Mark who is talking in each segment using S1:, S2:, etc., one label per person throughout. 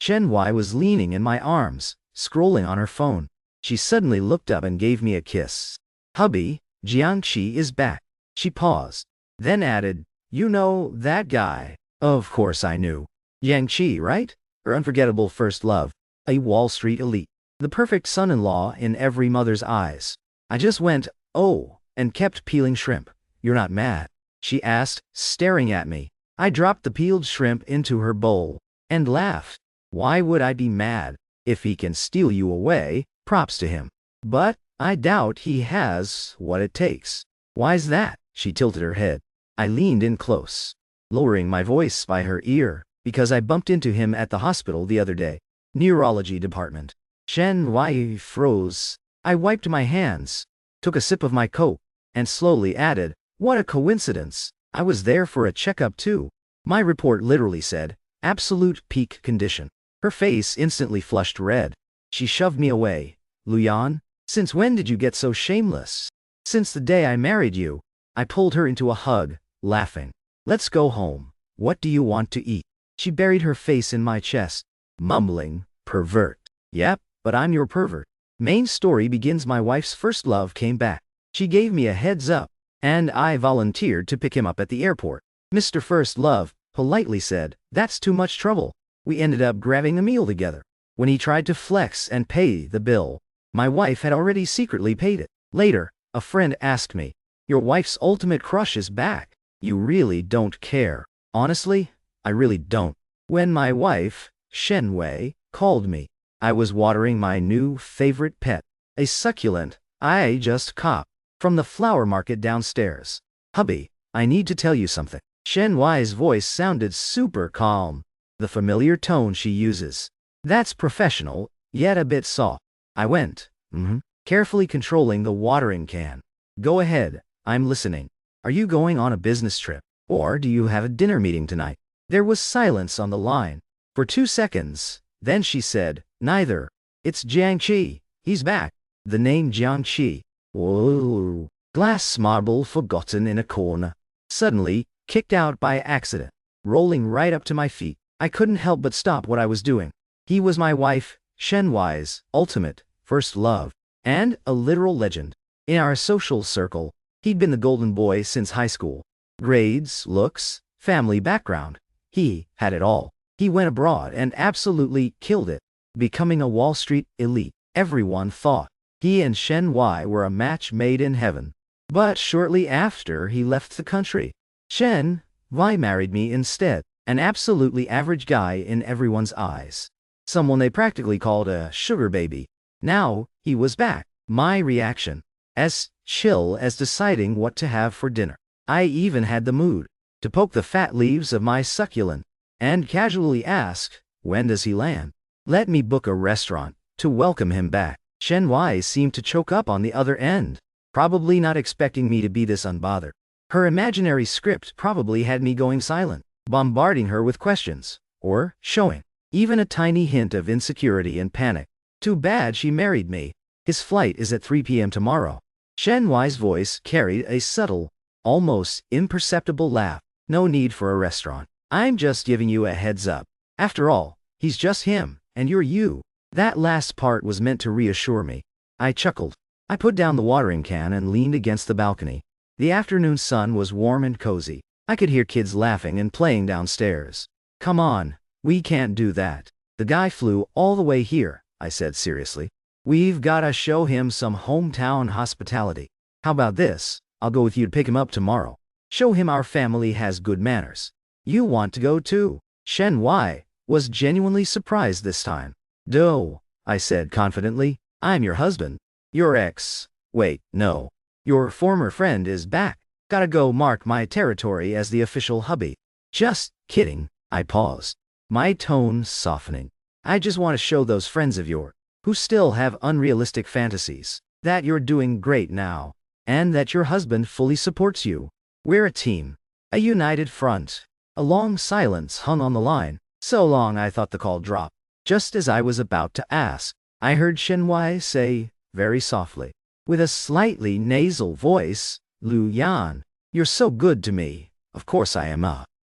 S1: Shen Wai was leaning in my arms, scrolling on her phone. She suddenly looked up and gave me a kiss. Hubby, Jiangxi is back. She paused, then added, you know that guy. Of course I knew. Jiangxi, right? Her unforgettable first love. A Wall Street elite. The perfect son-in-law in every mother's eyes. I just went, oh, and kept peeling shrimp. You're not mad? She asked, staring at me. I dropped the peeled shrimp into her bowl and laughed. Why would I be mad? If he can steal you away, props to him. But I doubt he has what it takes. Why's that? She tilted her head. I leaned in close, lowering my voice by her ear, because I bumped into him at the hospital the other day. Neurology department. Shen Wai froze. I wiped my hands, took a sip of my Coke, and slowly added, what a coincidence. I was there for a checkup too. My report literally said, absolute peak condition. Her face instantly flushed red. She shoved me away. Luyan, since when did you get so shameless? Since the day I married you. I pulled her into a hug, laughing. Let's go home. What do you want to eat? She buried her face in my chest, mumbling, pervert. Yep, but I'm your pervert. Main story begins. My wife's first love came back. She gave me a heads up, and I volunteered to pick him up at the airport. Mr. First Love politely said, that's too much trouble. We ended up grabbing a meal together. When he tried to flex and pay the bill, my wife had already secretly paid it. Later, a friend asked me, your wife's ultimate crush is back. You really don't care. Honestly, I really don't. When my wife, Shen Wei, called me, I was watering my new favorite pet, a succulent I just caught from the flower market downstairs. Hubby, I need to tell you something. Shen Wei's voice sounded super calm, the familiar tone she uses. That's professional, yet a bit soft. I went, carefully controlling the watering can. Go ahead, I'm listening. Are you going on a business trip? Or do you have a dinner meeting tonight? There was silence on the line. For 2 seconds, then she said, neither. It's Jiangxi. He's back. The name Jiangxi. Whoa. Glass marble forgotten in a corner. Suddenly, kicked out by accident. Rolling right up to my feet. I couldn't help but stop what I was doing. He was my wife, Shen Wai's ultimate, first love, and a literal legend. In our social circle, he'd been the golden boy since high school. Grades, looks, family background. He had it all. He went abroad and absolutely killed it, becoming a Wall Street elite. Everyone thought he and Shen Wai were a match made in heaven. But shortly after he left the country, Shen Wai married me instead, an absolutely average guy in everyone's eyes. Someone they practically called a sugar baby. Now, he was back. My reaction, as chill as deciding what to have for dinner. I even had the mood to poke the fat leaves of my succulent and casually ask, when does he land? Let me book a restaurant to welcome him back. Shen Wai seemed to choke up on the other end, probably not expecting me to be this unbothered. Her imaginary script probably had me going silent, bombarding her with questions, or showing even a tiny hint of insecurity and panic. Too bad she married me. His flight is at 3 p.m. tomorrow. Shen Wai's voice carried a subtle, almost imperceptible laugh. No need for a restaurant. I'm just giving you a heads up. After all, he's just him, and you're you. That last part was meant to reassure me. I chuckled. I put down the watering can and leaned against the balcony. The afternoon sun was warm and cozy. I could hear kids laughing and playing downstairs. Come on, we can't do that. The guy flew all the way here, I said seriously. We've gotta show him some hometown hospitality. How about this? I'll go with you to pick him up tomorrow. Show him our family has good manners. You want to go too? Shen Wai was genuinely surprised this time. Duh, I said confidently. I'm your husband. Your ex. Wait, no. Your former friend is back. Gotta go mark my territory as the official hubby. Just kidding. I paused, my tone softening. I just want to show those friends of yours, who still have unrealistic fantasies, that you're doing great now, and that your husband fully supports you. We're a team. A united front. A long silence hung on the line, so long I thought the call dropped. Just as I was about to ask, I heard Shen Wai say, very softly, with a slightly nasal voice, Luyan, you're so good to me. Of course I am.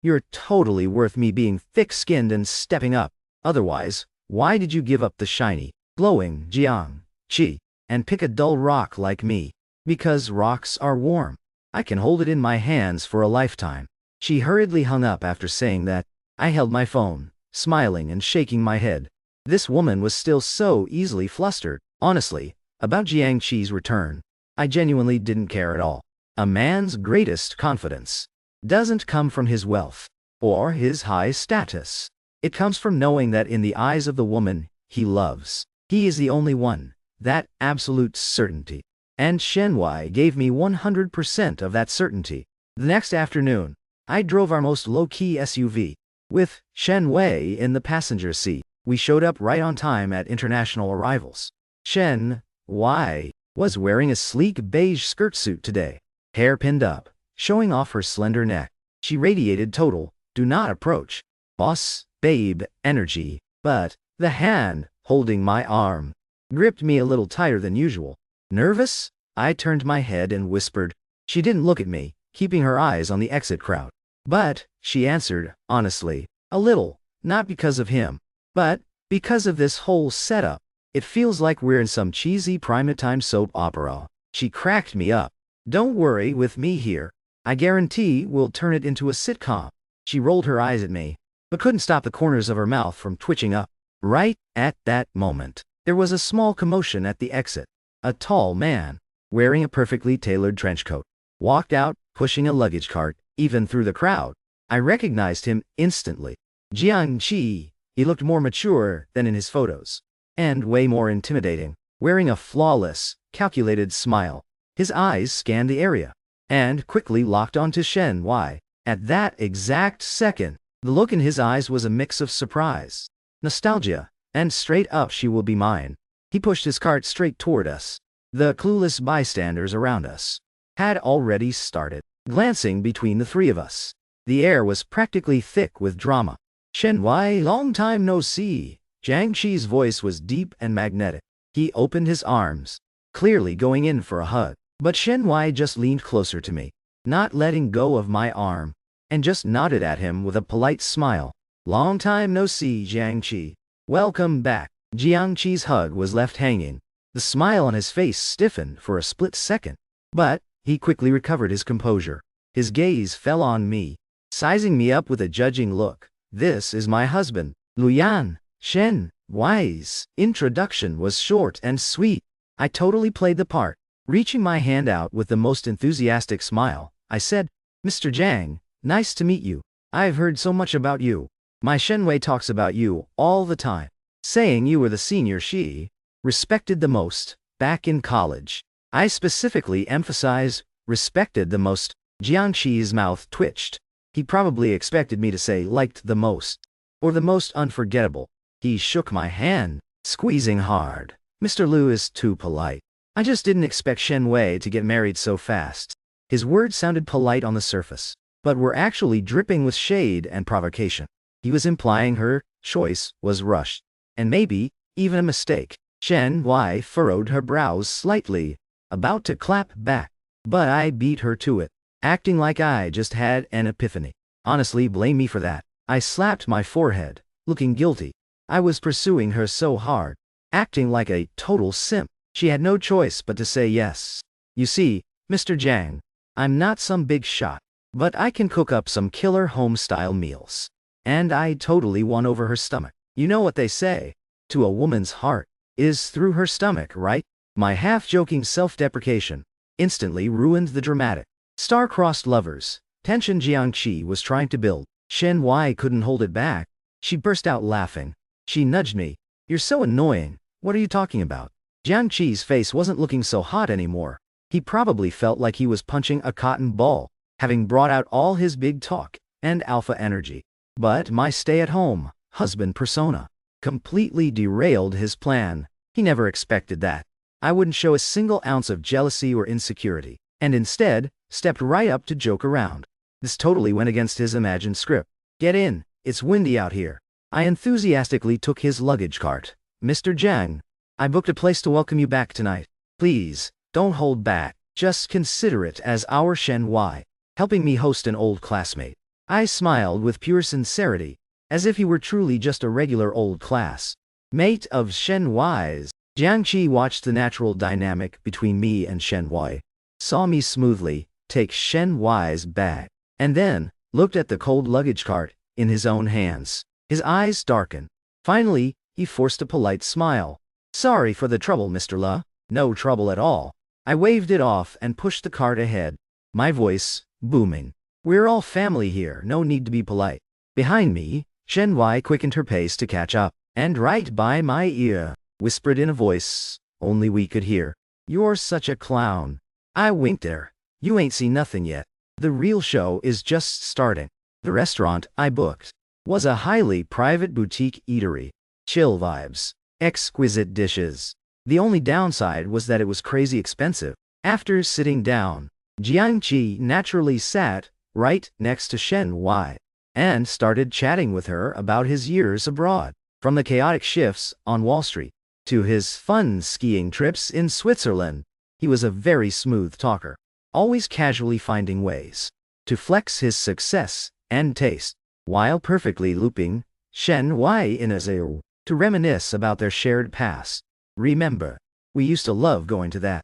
S1: You're totally worth me being thick-skinned and stepping up. Otherwise, why did you give up the shiny, glowing Jiangxi and pick a dull rock like me? Because rocks are warm. I can hold it in my hands for a lifetime. She hurriedly hung up after saying that. I held my phone, smiling and shaking my head. This woman was still so easily flustered. Honestly, about Jiangxi's return, I genuinely didn't care at all. A man's greatest confidence doesn't come from his wealth or his high status. It comes from knowing that in the eyes of the woman he loves, he is the only one. That absolute certainty. And Shen Wei gave me 100% of that certainty. The next afternoon, I drove our most low-key SUV, with Shen Wei in the passenger seat. We showed up right on time at international arrivals. Shen Wei was wearing a sleek beige skirt suit today, hair pinned up, showing off her slender neck. She radiated total, do not approach, boss, babe, energy, but the hand holding my arm gripped me a little tighter than usual. Nervous? I turned my head and whispered. She didn't look at me, keeping her eyes on the exit crowd. But, she answered, honestly, a little, not because of him, but because of this whole setup. It feels like we're in some cheesy primetime soap opera. She cracked me up. Don't worry with me here. I guarantee we'll turn it into a sitcom. She rolled her eyes at me, but couldn't stop the corners of her mouth from twitching up. Right at that moment, there was a small commotion at the exit. A tall man, wearing a perfectly tailored trench coat, walked out, pushing a luggage cart. Even through the crowd, I recognized him instantly. Jiangxi. He looked more mature than in his photos, and way more intimidating, wearing a flawless, calculated smile. His eyes scanned the area, and quickly locked onto Shen Wei. At that exact second, the look in his eyes was a mix of surprise, nostalgia, and straight up she will be mine. He pushed his cart straight toward us. The clueless bystanders around us had already started glancing between the three of us. The air was practically thick with drama. Shen Wei, long time no see. Jiangxi's voice was deep and magnetic. He opened his arms, clearly going in for a hug. But Shen Wei just leaned closer to me, not letting go of my arm, and just nodded at him with a polite smile. Long time no see, Jiangxi. Welcome back. Jiangxi's hug was left hanging. The smile on his face stiffened for a split second, but he quickly recovered his composure. His gaze fell on me, sizing me up with a judging look. This is my husband, Luyan. Shen Wei's introduction was short and sweet. I totally played the part. Reaching my hand out with the most enthusiastic smile, I said, Mr. Zhang, nice to meet you. I've heard so much about you. My Shen Wei talks about you all the time, saying you were the senior she respected the most back in college. I specifically emphasize respected the most. Jiangxi's mouth twitched. He probably expected me to say liked the most, or the most unforgettable. He shook my hand, squeezing hard. Mr. Liu is too polite. I just didn't expect Shen Wei to get married so fast. His words sounded polite on the surface, but were actually dripping with shade and provocation. He was implying her choice was rushed, and maybe even a mistake. Shen Wei furrowed her brows slightly, about to clap back, but I beat her to it, acting like I just had an epiphany. Honestly, blame me for that. I slapped my forehead, looking guilty. I was pursuing her so hard, acting like a total simp. She had no choice but to say yes. You see, Mr. Zhang, I'm not some big shot, but I can cook up some killer home-style meals. And I totally won over her stomach. You know what they say, to a woman's heart is through her stomach, right? My half-joking self-deprecation instantly ruined the dramatic, star-crossed lovers tension Jiangxi was trying to build. Shen Wei couldn't hold it back. She burst out laughing. She nudged me. You're so annoying. What are you talking about? Jiangxi's face wasn't looking so hot anymore. He probably felt like he was punching a cotton ball, having brought out all his big talk and alpha energy. But my stay-at-home husband persona completely derailed his plan. He never expected that I wouldn't show a single ounce of jealousy or insecurity, and instead stepped right up to joke around. This totally went against his imagined script. Get in, it's windy out here. I enthusiastically took his luggage cart. Mr. Zhang, I booked a place to welcome you back tonight. Please, don't hold back. Just consider it as our Shen Wei helping me host an old classmate. I smiled with pure sincerity. as if he were truly just a regular old class mate of Shen Wei's. Jiang Qi watched the natural dynamic between me and Shen Wei, saw me smoothly take Shen Wei's bag, and then looked at the cold luggage cart in his own hands. His eyes darkened. Finally, he forced a polite smile. "Sorry for the trouble, Mr. La." "No trouble at all." I waved it off and pushed the cart ahead, my voice booming. "We're all family here, no need to be polite." Behind me, Shen Wei quickened her pace to catch up, and right by my ear, whispered in a voice only we could hear, "You're such a clown." I winked at her. "You ain't seen nothing yet. The real show is just starting." The restaurant I booked was a highly private boutique eatery. Chill vibes. Exquisite dishes. The only downside was that it was crazy expensive. After sitting down, Jiang Qi naturally sat right next to Shen Wei and started chatting with her about his years abroad, from the chaotic shifts on Wall Street to his fun skiing trips in Switzerland. He was a very smooth talker, always casually finding ways to flex his success and taste, while perfectly looping Shen Wei in his ear to reminisce about their shared past. "Remember, we used to love going to that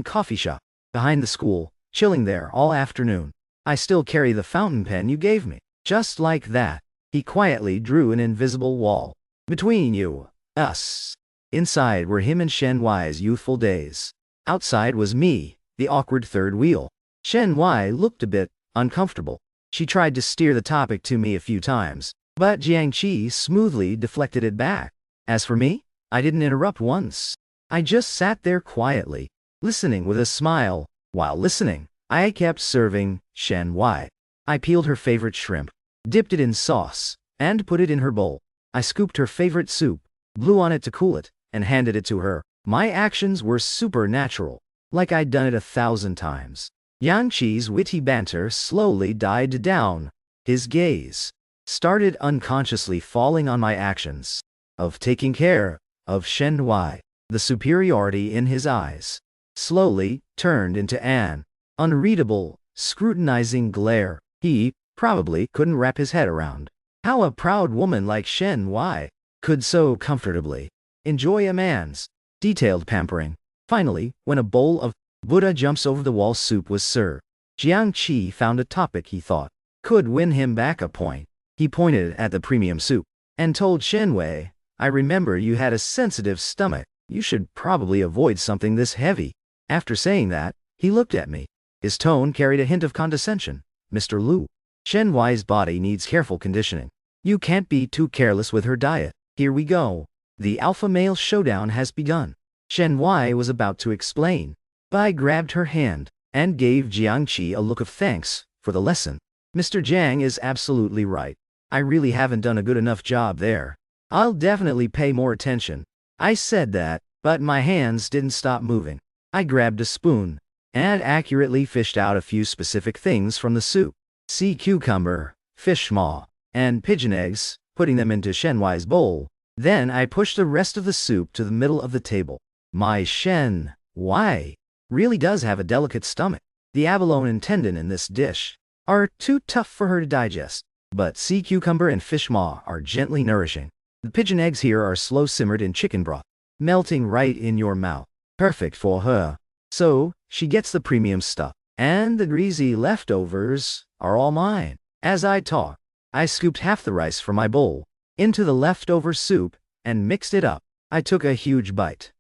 S1: coffee shop, behind the school, chilling there all afternoon. I still carry the fountain pen you gave me." Just like that, he quietly drew an invisible wall between us. Inside were him and Shen Wei's youthful days. Outside was me, the awkward third wheel. Shen Wei looked a bit uncomfortable. She tried to steer the topic to me a few times, but Jiang Qi smoothly deflected it back. As for me, I didn't interrupt once. I just sat there quietly, listening with a smile. While listening, I kept serving Shen Wei. I peeled her favorite shrimp, dipped it in sauce, and put it in her bowl. I scooped her favorite soup, blew on it to cool it, and handed it to her. My actions were supernatural, like I'd done it 1,000 times. Yang Qi's witty banter slowly died down. His gaze started unconsciously falling on my actions of taking care of Shen Wei. The superiority in his eyes slowly turned into an unreadable, scrutinizing glare he probably couldn't wrap his head around. How a proud woman like Shen Wei could so comfortably enjoy a man's detailed pampering. Finally, when a bowl of Buddha jumps over the wall soup was served, Jiang Qi found a topic he thought could win him back a point. He pointed at the premium soup and told Shen Wei, "I remember you had a sensitive stomach. You should probably avoid something this heavy." After saying that, he looked at me. His tone carried a hint of condescension. "Mr. Lu, Shen Wei's body needs careful conditioning. You can't be too careless with her diet. Here we go. The alpha male showdown has begun." Shen Wei was about to explain, but I grabbed her hand and gave Jiang Qi a look of thanks for the lesson. "Mr. Jiang is absolutely right. I really haven't done a good enough job there. I'll definitely pay more attention." I said that, but my hands didn't stop moving. I grabbed a spoon and accurately fished out a few specific things from the soup: sea cucumber, fish maw, and pigeon eggs, putting them into Shen Wei's bowl. Then I pushed the rest of the soup to the middle of the table. My Shen Wei really does have a delicate stomach. The abalone and tendon in this dish are too tough for her to digest, but sea cucumber and fish maw are gently nourishing. The pigeon eggs here are slow simmered in chicken broth, melting right in your mouth. Perfect for her. So, she gets the premium stuff, and the greasy leftovers are all mine. As I talked, I scooped half the rice from my bowl into the leftover soup and mixed it up. I took a huge bite.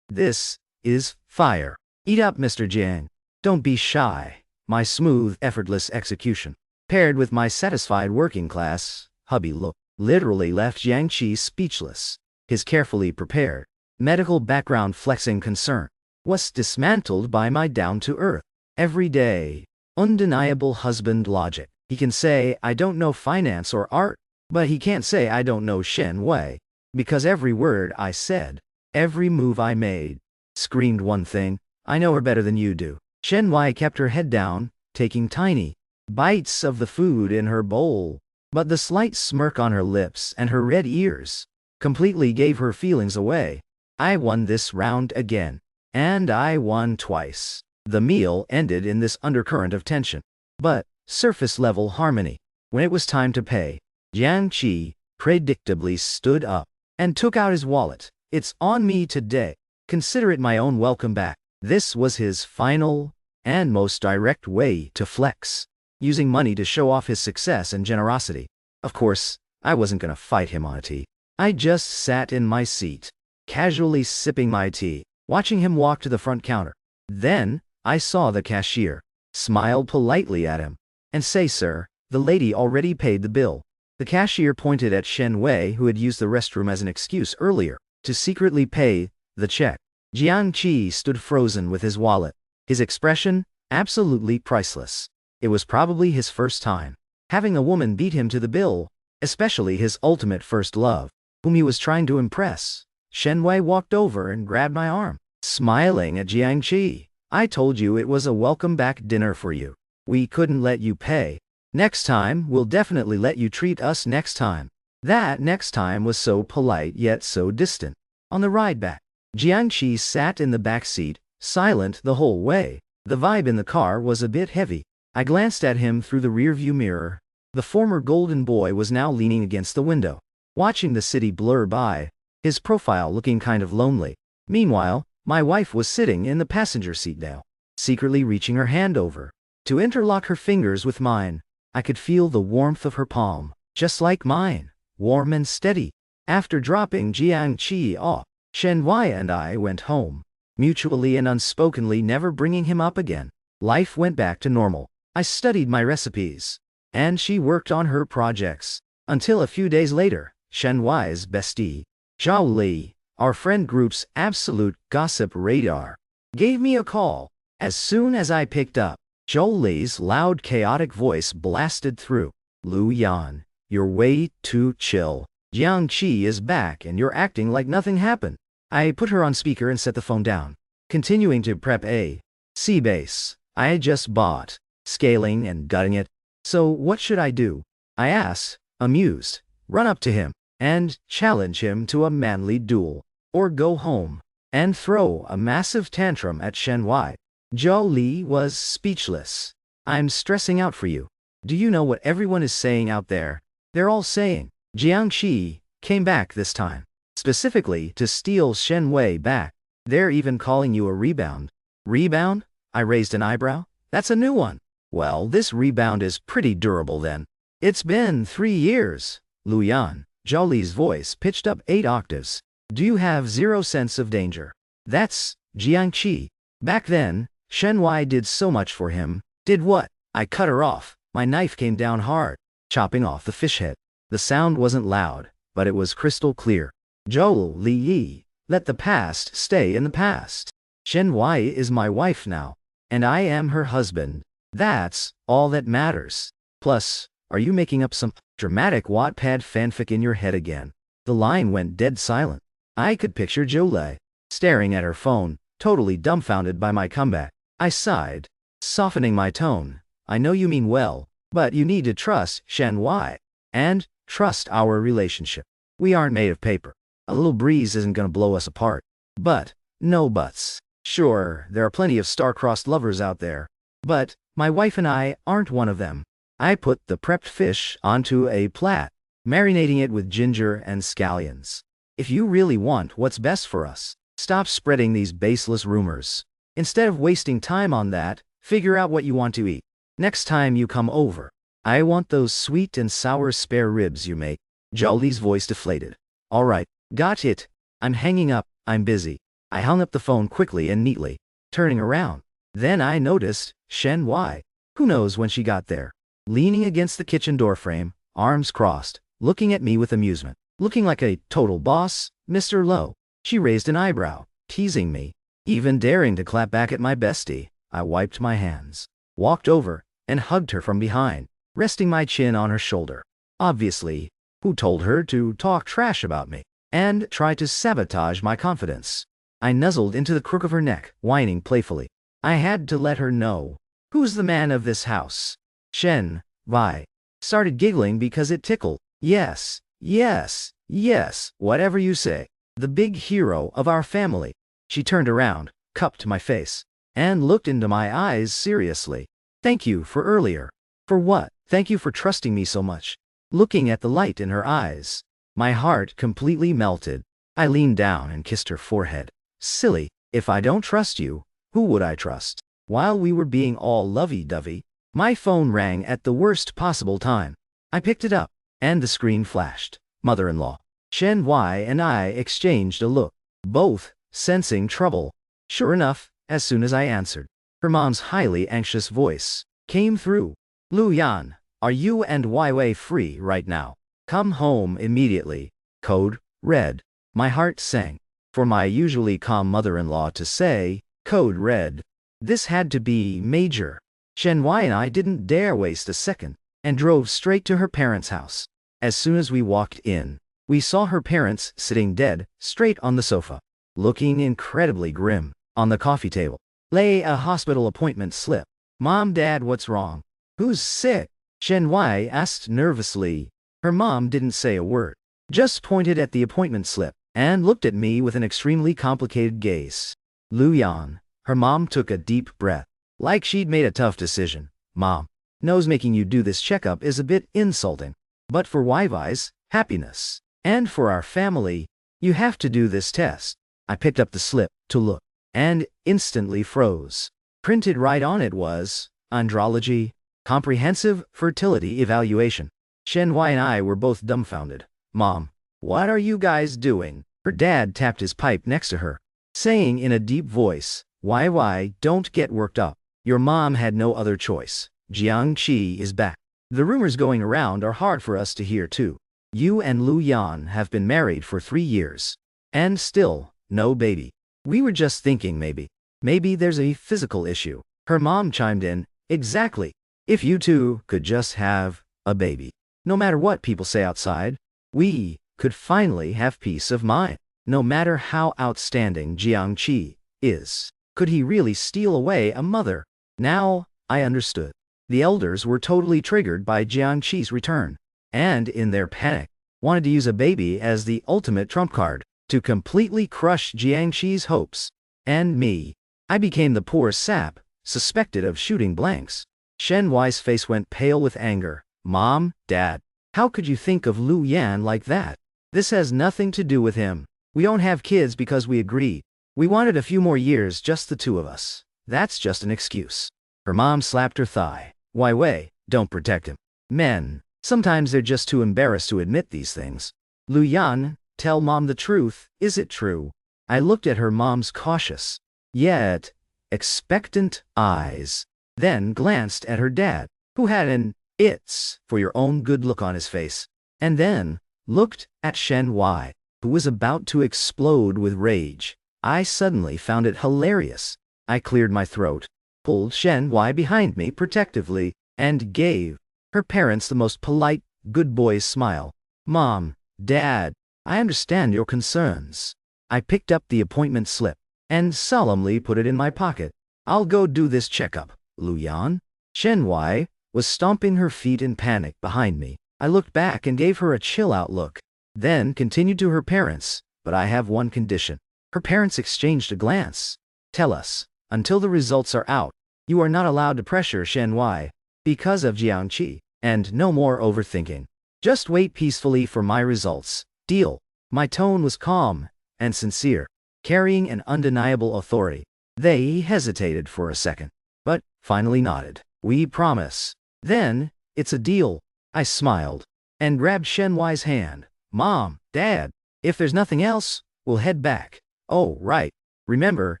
S1: This is fire. Eat up, Mr. Jiang. Don't be shy. My smooth, effortless execution, paired with my satisfied working class hubby look, literally left Jiang Qi speechless. His carefully prepared medical background flexing concern was dismantled by my down-to-earth, everyday, undeniable husband logic. He can say, "I don't know finance or art," but he can't say, "I don't know Shen Wei," because every word I said, every move I made, screamed one thing: I know her better than you do. Shen Wei kept her head down, taking tiny bites of the food in her bowl, but the slight smirk on her lips and her red ears completely gave her feelings away. I won this round again, and I won twice. The meal ended in this undercurrent of tension, but surface-level harmony. When it was time to pay, Jiang Qi predictably stood up and took out his wallet. It's on me today. Consider it my own welcome back. This was his final and most direct way to flex, using money to show off his success and generosity. Of course, I wasn't gonna fight him on a tea. I just sat in my seat, casually sipping my tea, watching him walk to the front counter. Then, I saw the cashier, smiled politely at him, and say, "Sir, the lady already paid the bill." The cashier pointed at Shen Wei, who had used the restroom as an excuse earlier to secretly pay the check. Jiang Qi stood frozen with his wallet, his expression absolutely priceless. It was probably his first time having a woman beat him to the bill, especially his ultimate first love, whom he was trying to impress. Shen Wei walked over and grabbed my arm, smiling at Jiang Qi. "I told you it was a welcome back dinner for you. We couldn't let you pay. Next time, we'll definitely let you treat us next time." That next time was so polite yet so distant. On the ride back, Jiang Qi sat in the back seat, silent the whole way. The vibe in the car was a bit heavy. I glanced at him through the rearview mirror. The former golden boy was now leaning against the window, watching the city blur by, his profile looking kind of lonely. Meanwhile, my wife was sitting in the passenger seat now, secretly reaching her hand over to interlock her fingers with mine. I could feel the warmth of her palm, just like mine, warm and steady. After dropping Jiang Qi off, Shen Wei and I went home, mutually and unspokenly never bringing him up again. Life went back to normal. I studied my recipes, and she worked on her projects, until a few days later, Shen Wei's bestie, Zhao Li, our friend group's absolute gossip radar, gave me a call. As soon as I picked up, Zhao Li's loud chaotic voice blasted through. "Lu Yan, you're way too chill. Jiang Qi is back and you're acting like nothing happened." I put her on speaker and set the phone down, continuing to prep a C-base I had just bought, scaling and gutting it. "So what should I do?" I asked, amused. "Run up to him and challenge him to a manly duel, or go home and throw a massive tantrum at Shen Wei." Zhao Li was speechless. "I'm stressing out for you. Do you know what everyone is saying out there? They're all saying Jiang Qi came back this time, specifically to steal Shen Wei back. They're even calling you a rebound." "Rebound?" I raised an eyebrow. "That's a new one." "Well, this rebound is pretty durable then. It's been 3 years. Lu Yan," Zhao Li's voice pitched up 8 octaves. "Do you have zero sense of danger?" "That's Jiang Qi. Back then, Shen Wei did so much for him." "Did what?" I cut her off. My knife came down hard, chopping off the fish head. The sound wasn't loud, but it was crystal clear. "Zhou Li, let the past stay in the past. Shen Wei is my wife now, and I am her husband. That's all that matters. Plus, are you making up some dramatic Wattpad fanfic in your head again?" The line went dead silent. I could picture Zhou Li staring at her phone, totally dumbfounded by my comeback. I sighed, softening my tone. "I know you mean well, but you need to trust Shen Wei, and trust our relationship. We aren't made of paper. A little breeze isn't gonna blow us apart." But, no buts. Sure, there are plenty of star-crossed lovers out there, but my wife and I aren't one of them. I put the prepped fish onto a plat, marinating it with ginger and scallions. "If you really want what's best for us, stop spreading these baseless rumors. Instead of wasting time on that, figure out what you want to eat. Next time you come over, I want those sweet and sour spare ribs you make." Zhao Li's voice deflated. "All right, got it. I'm hanging up, I'm busy." I hung up the phone quickly and neatly, turning around. Then I noticed Shen Wei. Who knows when she got there? Leaning against the kitchen doorframe, arms crossed, looking at me with amusement. "Looking like a total boss, Mr. Lowe." She raised an eyebrow, teasing me, even daring to clap back at my bestie. I wiped my hands, walked over, and hugged her from behind, resting my chin on her shoulder. Obviously, who told her to talk trash about me and try to sabotage my confidence? I nuzzled into the crook of her neck, whining playfully. I had to let her know. "Who's the man of this house?" Shen Wei started giggling because it tickled. Yes, yes, yes, whatever you say. The big hero of our family." She turned around, cupped my face, and looked into my eyes seriously. "Thank you for earlier. For what? Thank you for trusting me so much. Looking at the light in her eyes, my heart completely melted. I leaned down and kissed her forehead. Silly, if I don't trust you, who would I trust? While we were being all lovey-dovey, my phone rang at the worst possible time. I picked it up, and the screen flashed. Mother-in-law. Shen Wai and I exchanged a look, both sensing trouble. Sure enough, as soon as I answered, her mom's highly anxious voice came through. Lu Yan, are you and Wai Wei free right now? Come home immediately. Code Red. My heart sank. For my usually calm mother-in-law to say, Code Red, this had to be major. Shen Wai and I didn't dare waste a second, and drove straight to her parents' house. As soon as we walked in, we saw her parents sitting dead straight on the sofa, looking incredibly grim. On the coffee table lay a hospital appointment slip. Mom, Dad, what's wrong? Who's sick? Shen Wai asked nervously. Her mom didn't say a word, just pointed at the appointment slip and looked at me with an extremely complicated gaze. Lu Yan. Her mom took a deep breath, like she'd made a tough decision. Mom knows making you do this checkup is a bit insulting, but for Wai Wei's happiness and for our family, you have to do this test. I picked up the slip to look, and instantly froze. Printed right on it was, Andrology, Comprehensive Fertility Evaluation. Shen Wai and I were both dumbfounded. Mom, what are you guys doing? Her dad tapped his pipe next to her, saying in a deep voice, Wai, don't get worked up. Your mom had no other choice. Jiangqi is back. The rumors going around are hard for us to hear too. You and Lu Yan have been married for 3 years. And still, no baby. We were just thinking maybe there's a physical issue. Her mom chimed in, exactly. If you two could just have a baby. No matter what people say outside, we could finally have peace of mind. No matter how outstanding Jiangqi is, could he really steal away a mother? Now, I understood. The elders were totally triggered by Jiangqi's return, and in their panic, wanted to use a baby as the ultimate trump card to completely crush Jiangqi's hopes. And me. I became the poor sap, suspected of shooting blanks. Shen Wai's face went pale with anger. Mom, Dad, how could you think of Lu Yan like that? This has nothing to do with him. We don't have kids because we agreed. We wanted a few more years, just the two of us. That's just an excuse. Her mom slapped her thigh. Wai Wei, don't protect him. Men, sometimes they're just too embarrassed to admit these things. Lu Yan, tell Mom the truth. Is it true? I looked at her mom's cautious, yet expectant eyes, then glanced at her dad, who had an "it's for your own good" look on his face, and then looked at Shen Wai, who was about to explode with rage. I suddenly found it hilarious. I cleared my throat, pulled Shen Wai behind me protectively, and gave her parents the most polite, good boy's smile. Mom, Dad, I understand your concerns. I picked up the appointment slip and solemnly put it in my pocket. I'll go do this checkup. Lu Yan? Shen Wai was stomping her feet in panic behind me. I looked back and gave her a chill-out look, then continued to her parents. But I have one condition. Her parents exchanged a glance. Tell us, until the results are out, you are not allowed to pressure Shen Wai because of Jiangqi, and no more overthinking. Just wait peacefully for my results. Deal. My tone was calm and sincere, carrying an undeniable authority. They hesitated for a second, but finally nodded. We promise. Then, it's a deal. I smiled and grabbed Shen Wai's hand. Mom, Dad, if there's nothing else, we'll head back. Oh, right. Remember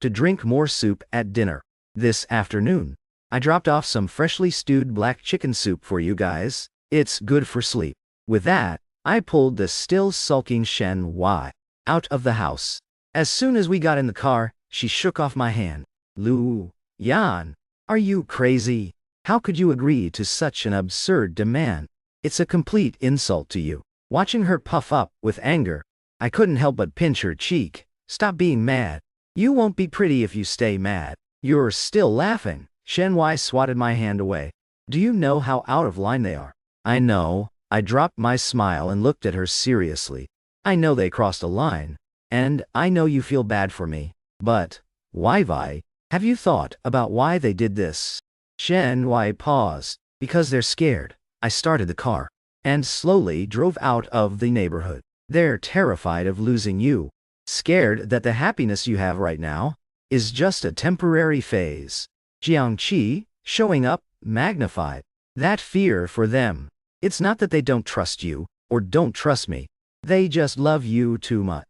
S1: to drink more soup at dinner this afternoon. I dropped off some freshly stewed black chicken soup for you guys. It's good for sleep. With that, I pulled the still sulking Shen Wai out of the house. As soon as we got in the car, she shook off my hand. Lu Yan, are you crazy? How could you agree to such an absurd demand? It's a complete insult to you. Watching her puff up with anger, I couldn't help but pinch her cheek. Stop being mad. You won't be pretty if you stay mad. You're still laughing. Shen Wai swatted my hand away. Do you know how out of line they are? I know. I dropped my smile and looked at her seriously. I know they crossed a line, and I know you feel bad for me. But, Wai, have you thought about why they did this? Shen Wai paused, Because they're scared. I started the car and slowly drove out of the neighborhood. They're terrified of losing you, scared that the happiness you have right now is just a temporary phase. Jiangqi, showing up, magnified that fear for them. It's not that they don't trust you or don't trust me. They just love you too much.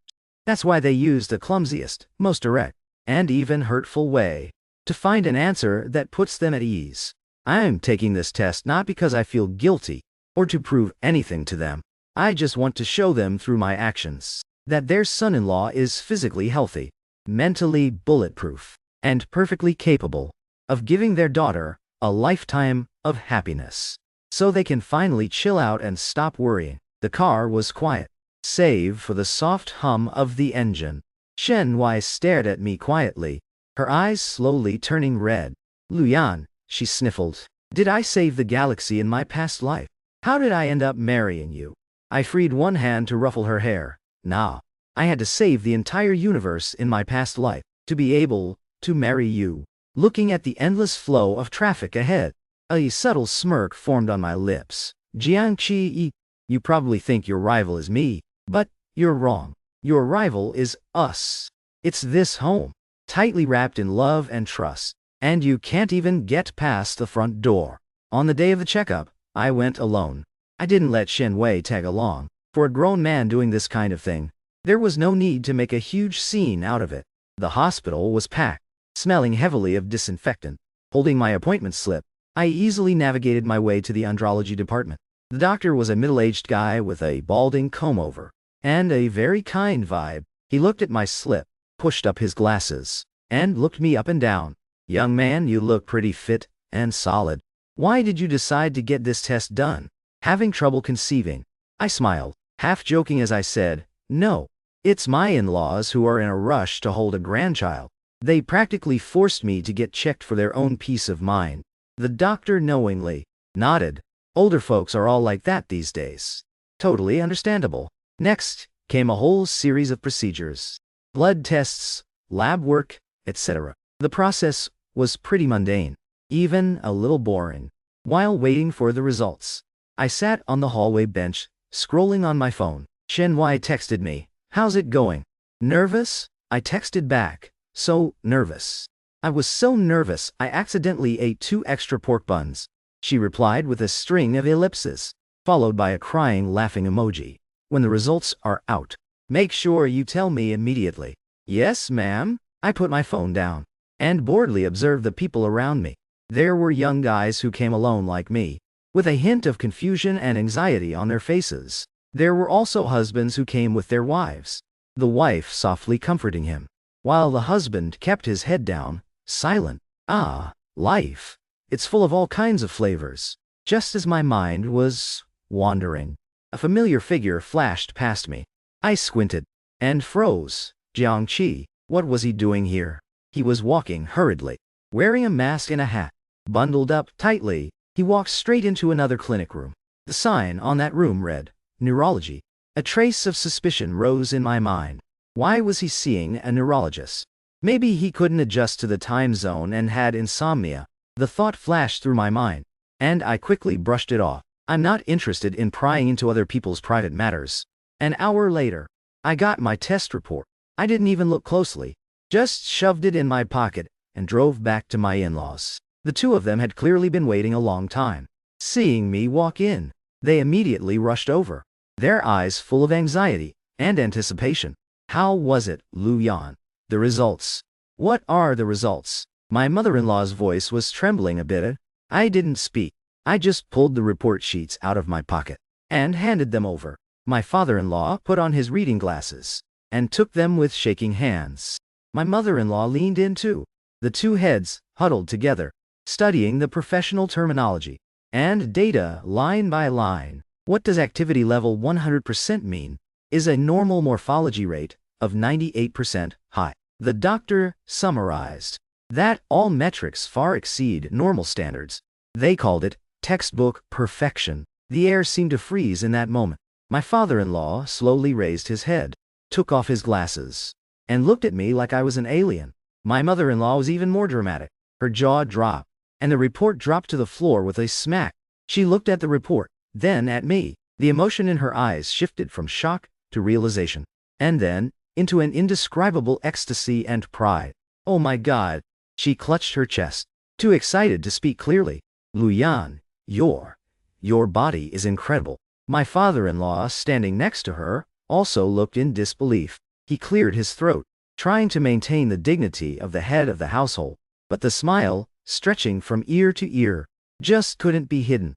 S1: That's why they use the clumsiest, most direct, and even hurtful way to find an answer that puts them at ease. I'm taking this test not because I feel guilty or to prove anything to them. I just want to show them through my actions that their son-in-law is physically healthy, mentally bulletproof, and perfectly capable of giving their daughter a lifetime of happiness. So they can finally chill out and stop worrying. The car was quiet, save for the soft hum of the engine. Shen Wai stared at me quietly, her eyes slowly turning red. Luyan, she sniffled. Did I save the galaxy in my past life? How did I end up marrying you? I freed one hand to ruffle her hair. Nah, I had to save the entire universe in my past life to be able to marry you. Looking at the endless flow of traffic ahead, a subtle smirk formed on my lips. Jiangqi, you probably think your rival is me, but you're wrong. Your rival is us. It's this home, tightly wrapped in love and trust, and you can't even get past the front door. On the day of the checkup, I went alone. I didn't let Shen Wei tag along. For a grown man doing this kind of thing, there was no need to make a huge scene out of it. The hospital was packed, smelling heavily of disinfectant. Holding my appointment slip, I easily navigated my way to the andrology department. The doctor was a middle-aged guy with a balding comb-over and a very kind vibe. He looked at my slip, pushed up his glasses, and looked me up and down. Young man, you look pretty fit and solid. Why did you decide to get this test done? Having trouble conceiving? I smiled, half joking as I said, no. It's my in-laws who are in a rush to hold a grandchild. They practically forced me to get checked for their own peace of mind. The doctor knowingly nodded. Older folks are all like that these days. Totally understandable. Next came a whole series of procedures. Blood tests, lab work, etc. The process was pretty mundane, even a little boring. While waiting for the results, I sat on the hallway bench, scrolling on my phone. Shen Wai texted me, "How's it going?" Nervous? I texted back. So nervous. I was so nervous I accidentally ate 2 extra pork buns. She replied with a string of ellipses, followed by a crying laughing emoji. When the results are out, make sure you tell me immediately. Yes, ma'am. I put my phone down and boredly observed the people around me. There were young guys who came alone like me, with a hint of confusion and anxiety on their faces. There were also husbands who came with their wives, the wife softly comforting him, while the husband kept his head down, silent. Ah, life. It's full of all kinds of flavors. Just as my mind was wandering, a familiar figure flashed past me. I squinted and froze. Jiangqi, what was he doing here? He was walking hurriedly, wearing a mask and a hat. Bundled up tightly, he walked straight into another clinic room. The sign on that room read, Neurology. A trace of suspicion rose in my mind. Why was he seeing a neurologist? Maybe he couldn't adjust to the time zone and had insomnia. The thought flashed through my mind, and I quickly brushed it off. I'm not interested in prying into other people's private matters. An hour later, I got my test report. I didn't even look closely, just shoved it in my pocket and drove back to my in-laws. The two of them had clearly been waiting a long time. Seeing me walk in, they immediately rushed over, their eyes full of anxiety and anticipation. How was it, Luyan? The results. What are the results? My mother-in-law's voice was trembling a bit. I didn't speak. I just pulled the report sheets out of my pocket and handed them over. My father-in-law put on his reading glasses and took them with shaking hands. My mother-in-law leaned in too. The two heads huddled together, studying the professional terminology and data line by line. What does activity level 100% mean? Is a normal morphology rate of 98% high. The doctor summarized that all metrics far exceed normal standards. They called it textbook perfection. The air seemed to freeze in that moment. My father-in-law slowly raised his head, took off his glasses, and looked at me like I was an alien. My mother-in-law was even more dramatic. Her jaw dropped, and the report dropped to the floor with a smack. She looked at the report, then at me. The emotion in her eyes shifted from shock to realization, and then into an indescribable ecstasy and pride. Oh my God! She clutched her chest, too excited to speak clearly. Luyan, your body is incredible. My father-in-law, standing next to her, also looked in disbelief. He cleared his throat, trying to maintain the dignity of the head of the household, but the smile, stretching from ear to ear, just couldn't be hidden.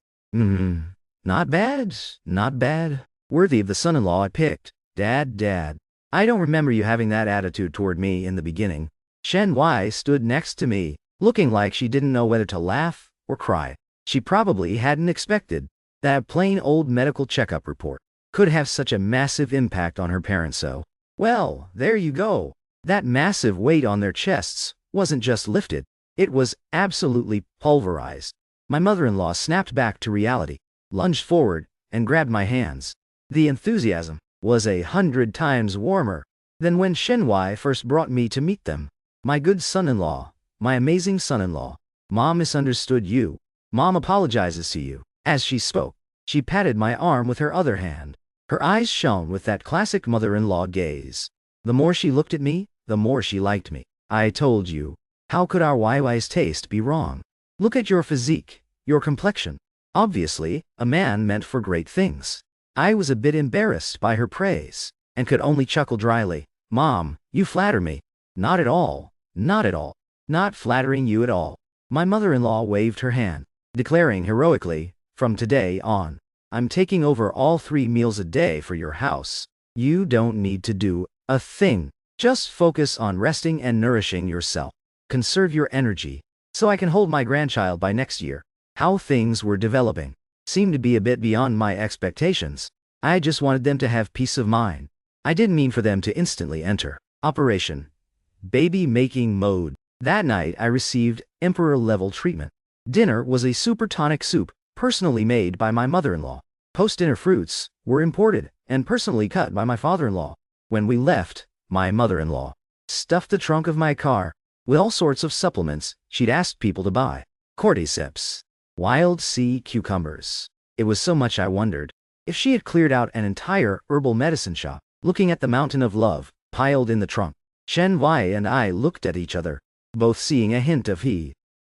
S1: Not bad, not bad. Worthy of the son-in-law I picked. Dad. I don't remember you having that attitude toward me in the beginning. Shen Wai stood next to me, looking like she didn't know whether to laugh or cry. She probably hadn't expected that plain old medical checkup report could have such a massive impact on her parents. So, well, there you go. That massive weight on their chests wasn't just lifted, it was absolutely pulverized. My mother-in-law snapped back to reality, lunged forward, and grabbed my hands. The enthusiasm was 100 times warmer than when Shen Wai first brought me to meet them. My good son-in-law, my amazing son-in-law, Mom misunderstood you. Mom apologizes to you. As she spoke, she patted my arm with her other hand. Her eyes shone with that classic mother-in-law gaze. The more she looked at me, the more she liked me. I told you, how could our Wai's taste be wrong? Look at your physique, your complexion. Obviously, a man meant for great things. I was a bit embarrassed by her praise, and could only chuckle dryly. Mom, you flatter me. Not at all, not at all. Not flattering you at all. My mother-in-law waved her hand, declaring heroically, from today on, I'm taking over all 3 meals a day for your house. You don't need to do a thing. Just focus on resting and nourishing yourself. Conserve your energy, so I can hold my grandchild by next year. How things were developing seemed to be a bit beyond my expectations. I just wanted them to have peace of mind. I didn't mean for them to instantly enter Operation Baby-making mode. That night I received emperor-level treatment. Dinner was a super tonic soup, personally made by my mother-in-law. Post-dinner fruits were imported and personally cut by my father-in-law. When we left, my mother-in-law stuffed the trunk of my car with all sorts of supplements she'd asked people to buy. Cordyceps, wild sea cucumbers. It was so much I wondered if she had cleared out an entire herbal medicine shop. Looking at the mountain of love piled in the trunk, Shen Wai and I looked at each other, both seeing a hint of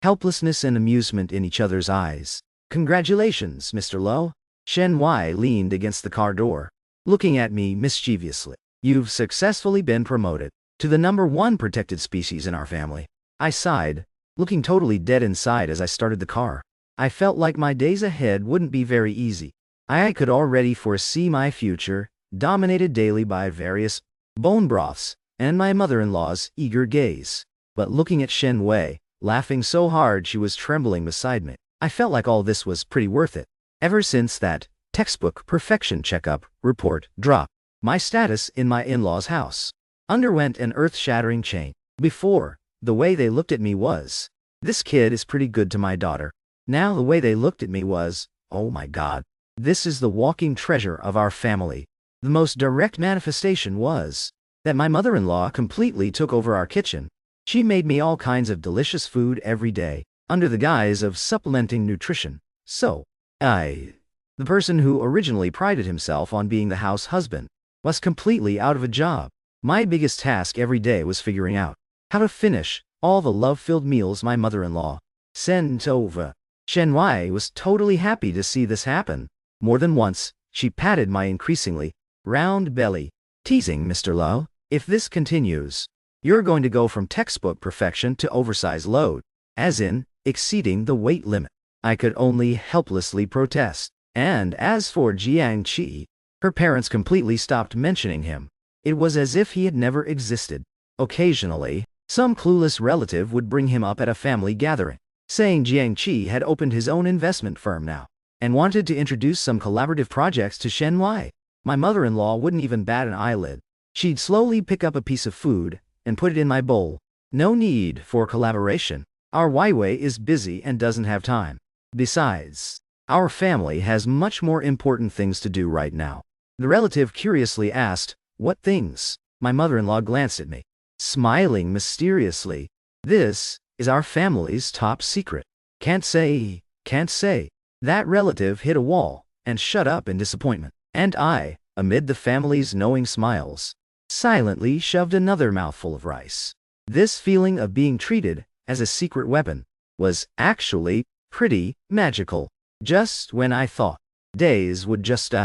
S1: helplessness and amusement in each other's eyes. Congratulations, Mr. Lo. Shen Wai leaned against the car door, looking at me mischievously. You've successfully been promoted to the #1 protected species in our family. I sighed, looking totally dead inside as I started the car. I felt like my days ahead wouldn't be very easy. I could already foresee my future, dominated daily by various bone broths and my mother-in-law's eager gaze. But looking at Shen Wei, laughing so hard she was trembling beside me, I felt like all this was pretty worth it. Ever since that textbook perfection checkup report dropped, my status in my in-laws' house underwent an earth-shattering change. Before, the way they looked at me was, this kid is pretty good to my daughter. Now the way they looked at me was, oh my God, this is the walking treasure of our family. The most direct manifestation was that my mother-in-law completely took over our kitchen. She made me all kinds of delicious food every day, under the guise of supplementing nutrition. So, the person who originally prided himself on being the house husband, was completely out of a job. My biggest task every day was figuring out how to finish all the love-filled meals my mother-in-law sent over. Shen Wai was totally happy to see this happen. More than once, she patted my increasingly round belly, teasing, Mr. Lo, if this continues, you're going to go from textbook perfection to oversized load, as in, exceeding the weight limit. I could only helplessly protest. And as for Jiangqi, her parents completely stopped mentioning him. It was as if he had never existed. Occasionally, some clueless relative would bring him up at a family gathering, saying Jiangqi had opened his own investment firm now, and wanted to introduce some collaborative projects to Shen Wai. My mother-in-law wouldn't even bat an eyelid. She'd slowly pick up a piece of food and put it in my bowl. No need for collaboration. Our Waiwei is busy and doesn't have time. Besides, our family has much more important things to do right now. The relative curiously asked, what things? My mother-in-law glanced at me, smiling mysteriously. This is our family's top secret. Can't say. That relative hit a wall and shut up in disappointment. And I, amid the family's knowing smiles, silently shoved another mouthful of rice. This feeling of being treated as a secret weapon was actually pretty magical. Just when I thought days would just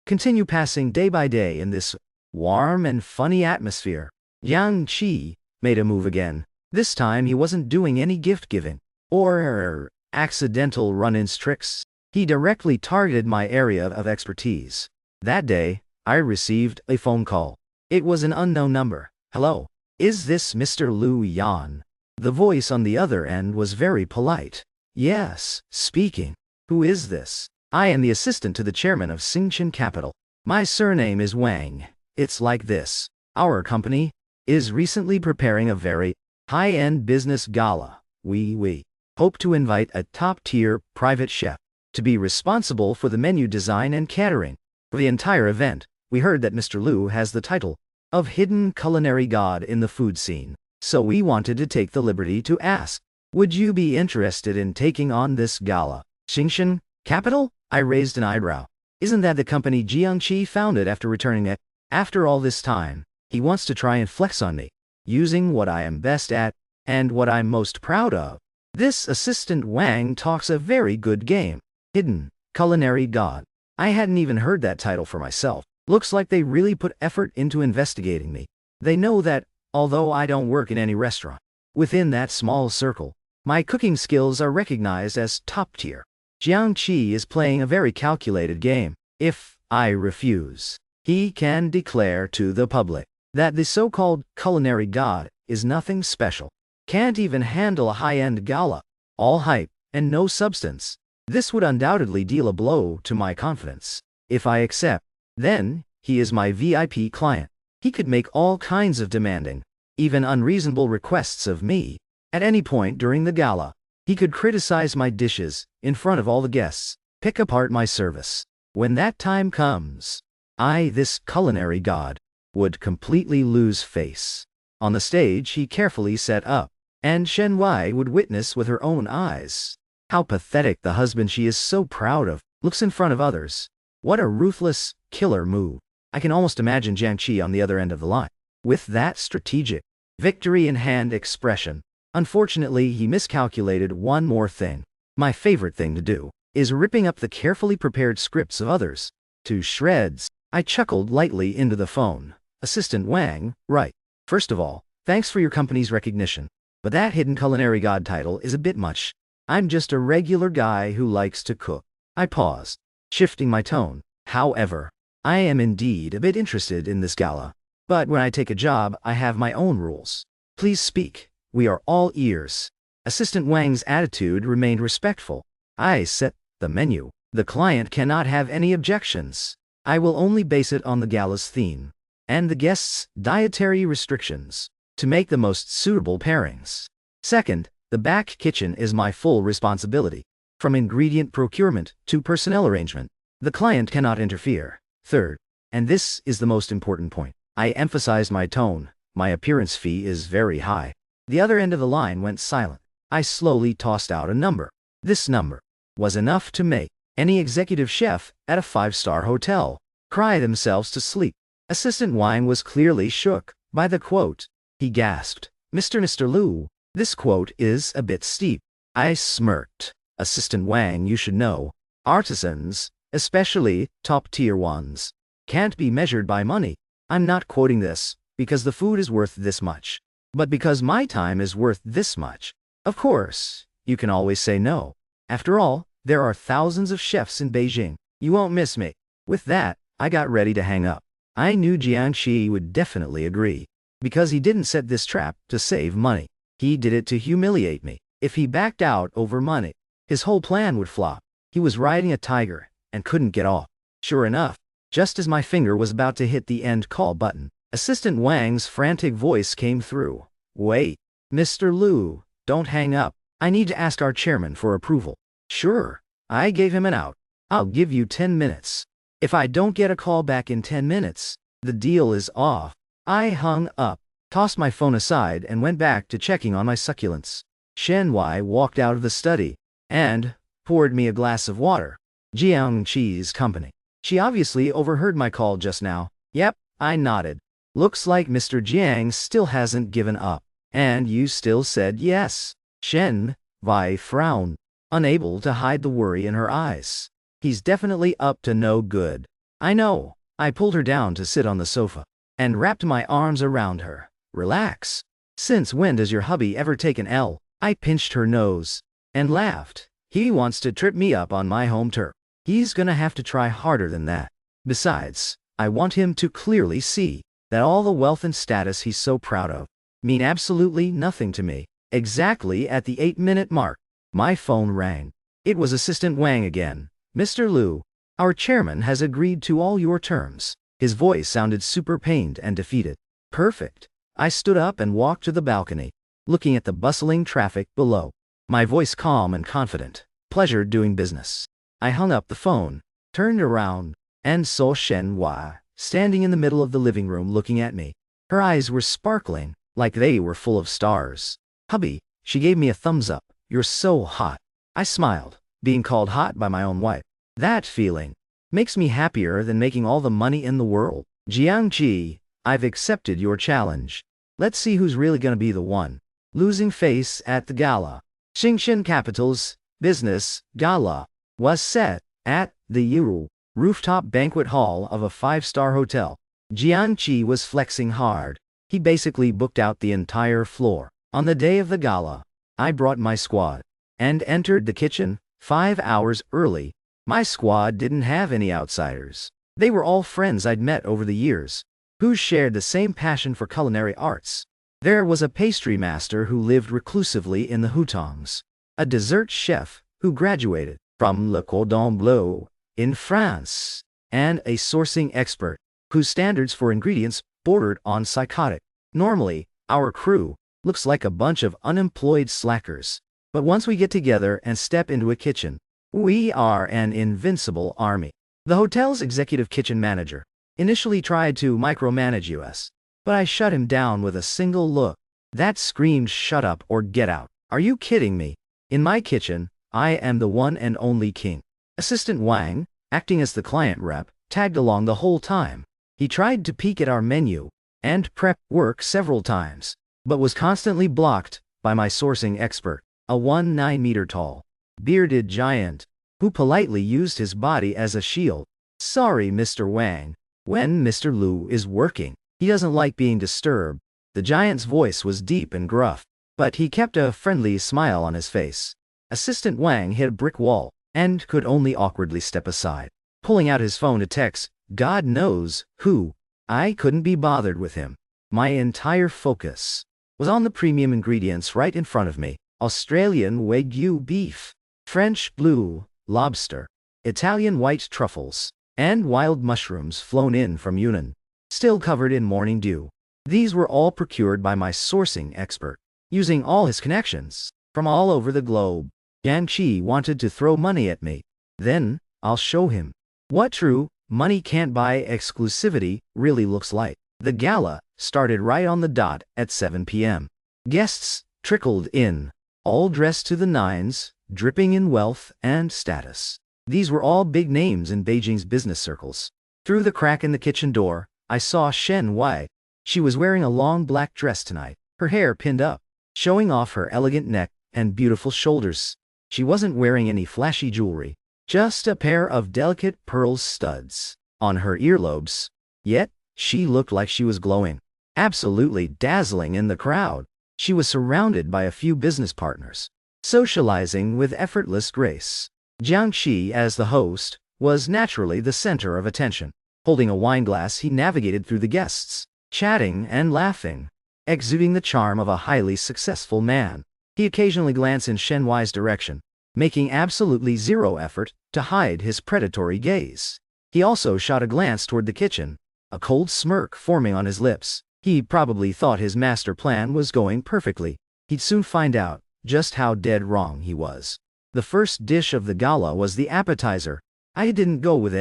S1: continue passing day by day in this warm and funny atmosphere, Jiang Qi made a move again. This time he wasn't doing any gift-giving or accidental run-ins tricks. He directly targeted my area of expertise. That day, I received a phone call. It was an unknown number. "Hello, is this Mr. Liu Yan?" The voice on the other end was very polite. "Yes, speaking. Who is this?" "I am the assistant to the chairman of Xingchen Capital. My surname is Wang. It's like this. Our company is recently preparing a very high-end business gala. We hope to invite a top-tier private chef to be responsible for the menu design and catering for the entire event. We heard that Mr. Liu has the title of hidden culinary god in the food scene, so we wanted to take the liberty to ask, would you be interested in taking on this gala?" "Xingchen Capital?" I raised an eyebrow. "Isn't that the company Jiang Qi founded after returning it? After all this time, he wants to try and flex on me, using what I am best at and what I'm most proud of." This assistant Wang talks a very good game. Hidden culinary god. I hadn't even heard that title for myself. Looks like they really put effort into investigating me. They know that, although I don't work in any restaurant, within that small circle, my cooking skills are recognized as top tier. Jiang Qi is playing a very calculated game. If I refuse, he can declare to the public that the so-called culinary god is nothing special. Can't even handle a high-end gala. All hype and no substance. This would undoubtedly deal a blow to my confidence. If I accept, then he is my VIP client. He could make all kinds of demanding, even unreasonable requests of me. At any point during the gala, he could criticize my dishes in front of all the guests, pick apart my service. When that time comes, I, this culinary god, would completely lose face. On the stage he carefully set up, and Shen Wai would witness with her own eyes how pathetic the husband she is so proud of looks in front of others. What a ruthless, killer move. I can almost imagine Jiang Qi on the other end of the line, with that strategic, victory-in-hand expression. Unfortunately, he miscalculated one more thing. My favorite thing to do is ripping up the carefully prepared scripts of others to shreds. I chuckled lightly into the phone. "Assistant Wang, right. First of all, thanks for your company's recognition. But that hidden culinary god title is a bit much. I'm just a regular guy who likes to cook." I paused, shifting my tone. "However, I am indeed a bit interested in this gala. But when I take a job, I have my own rules. Please speak. We are all ears." Assistant Wang's attitude remained respectful. "I set the menu. The client cannot have any objections. I will only base it on the gala's theme and the guests' dietary restrictions to make the most suitable pairings. Second, the back kitchen is my full responsibility, from ingredient procurement to personnel arrangement. The client cannot interfere. Third, and this is the most important point, I emphasized my tone, my appearance fee is very high." The other end of the line went silent. I slowly tossed out a number. This number was enough to make any executive chef at a 5-star hotel cry themselves to sleep. Assistant Wang was clearly shook by the quote. He gasped, Mr. Liu, this quote is a bit steep." I smirked. "Assistant Wang, you should know, artisans, especially top-tier ones, can't be measured by money. I'm not quoting this because the food is worth this much, but because my time is worth this much. Of course, you can always say no. After all, there are thousands of chefs in Beijing. You won't miss me." With that, I got ready to hang up. I knew Jiang Qi would definitely agree, because he didn't set this trap to save money. He did it to humiliate me. If he backed out over money, his whole plan would flop. He was riding a tiger and couldn't get off. Sure enough, just as my finger was about to hit the end call button, Assistant Wang's frantic voice came through. "Wait, Mr. Liu, don't hang up. I need to ask our chairman for approval." "Sure." I gave him an out. "I'll give you 10 minutes. If I don't get a call back in 10 minutes, the deal is off." I hung up, tossed my phone aside and went back to checking on my succulents. Shen Wai walked out of the study, and, poured me a glass of water. Jiangxi's company. She obviously overheard my call just now. Yep, I nodded. Looks like Mr. Jiang still hasn't given up. And you still said yes. Shen Wei frowned, unable to hide the worry in her eyes. He's definitely up to no good. I know. I pulled her down to sit on the sofa and wrapped my arms around her. Relax. Since when does your hubby ever take an L? I pinched her nose and laughed. He wants to trip me up on my home turf. He's gonna have to try harder than that. Besides, I want him to clearly see that all the wealth and status he's so proud of mean absolutely nothing to me. Exactly at the 8-minute mark, my phone rang. It was Assistant Wang again. Mr. Liu, our chairman has agreed to all your terms. His voice sounded super pained and defeated. Perfect. I stood up and walked to the balcony, looking at the bustling traffic below. My voice calm and confident. Pleasure doing business. I hung up the phone, turned around, and saw Shen Wei standing in the middle of the living room looking at me. Her eyes were sparkling, like they were full of stars. Hubby, she gave me a thumbs up. You're so hot. I smiled, being called hot by my own wife. That feeling makes me happier than making all the money in the world. Jiangxi, I've accepted your challenge. Let's see who's really gonna be the one. Losing face at the gala. Xingshen Capital's business gala was set at the Yiru rooftop banquet hall of a 5-star hotel. Jiangxi was flexing hard. He basically booked out the entire floor. On the day of the gala, I brought my squad and entered the kitchen 5 hours early. My squad didn't have any outsiders. They were all friends I'd met over the years, who shared the same passion for culinary arts. There was a pastry master who lived reclusively in the hutongs, a dessert chef who graduated from Le Cordon Bleu in France, and a sourcing expert whose standards for ingredients bordered on psychotic. Normally, our crew looks like a bunch of unemployed slackers. But once we get together and step into a kitchen, we are an invincible army. The hotel's executive kitchen manager initially tried to micromanage us, but I shut him down with a single look. That screamed shut up or get out. Are you kidding me? In my kitchen, I am the one and only king. Assistant Wang, acting as the client rep, tagged along the whole time. He tried to peek at our menu and prep work several times, but was constantly blocked by my sourcing expert, a 9-meter tall, bearded giant, who politely used his body as a shield. Sorry, Mr. Wang. When Mr. Liu is working, he doesn't like being disturbed. The giant's voice was deep and gruff, but he kept a friendly smile on his face. Assistant Wang hit a brick wall and could only awkwardly step aside, pulling out his phone to text God knows who. I couldn't be bothered with him. My entire focus was on the premium ingredients right in front of me. Australian Wagyu beef, French blue lobster, Italian white truffles, and wild mushrooms flown in from Yunnan, still covered in morning dew. These were all procured by my sourcing expert, using all his connections from all over the globe. Jiangxi wanted to throw money at me. Then, I'll show him what true money can't buy exclusivity really looks like. The gala started right on the dot at 7 p.m. Guests trickled in, all dressed to the nines, dripping in wealth and status. These were all big names in Beijing's business circles. Through the crack in the kitchen door, I saw Shen Wei. She was wearing a long black dress tonight, her hair pinned up, showing off her elegant neck and beautiful shoulders. She wasn't wearing any flashy jewelry, just a pair of delicate pearl studs on her earlobes. Yet, she looked like she was glowing, absolutely dazzling in the crowd. She was surrounded by a few business partners, socializing with effortless grace. Jiangxi, as the host, was naturally the center of attention. Holding a wine glass, he navigated through the guests, chatting and laughing, exuding the charm of a highly successful man. He occasionally glanced in Shen Wei's direction, making absolutely zero effort to hide his predatory gaze. He also shot a glance toward the kitchen, a cold smirk forming on his lips. He probably thought his master plan was going perfectly. He'd soon find out just how dead wrong he was. The first dish of the gala was the appetizer. I didn't go with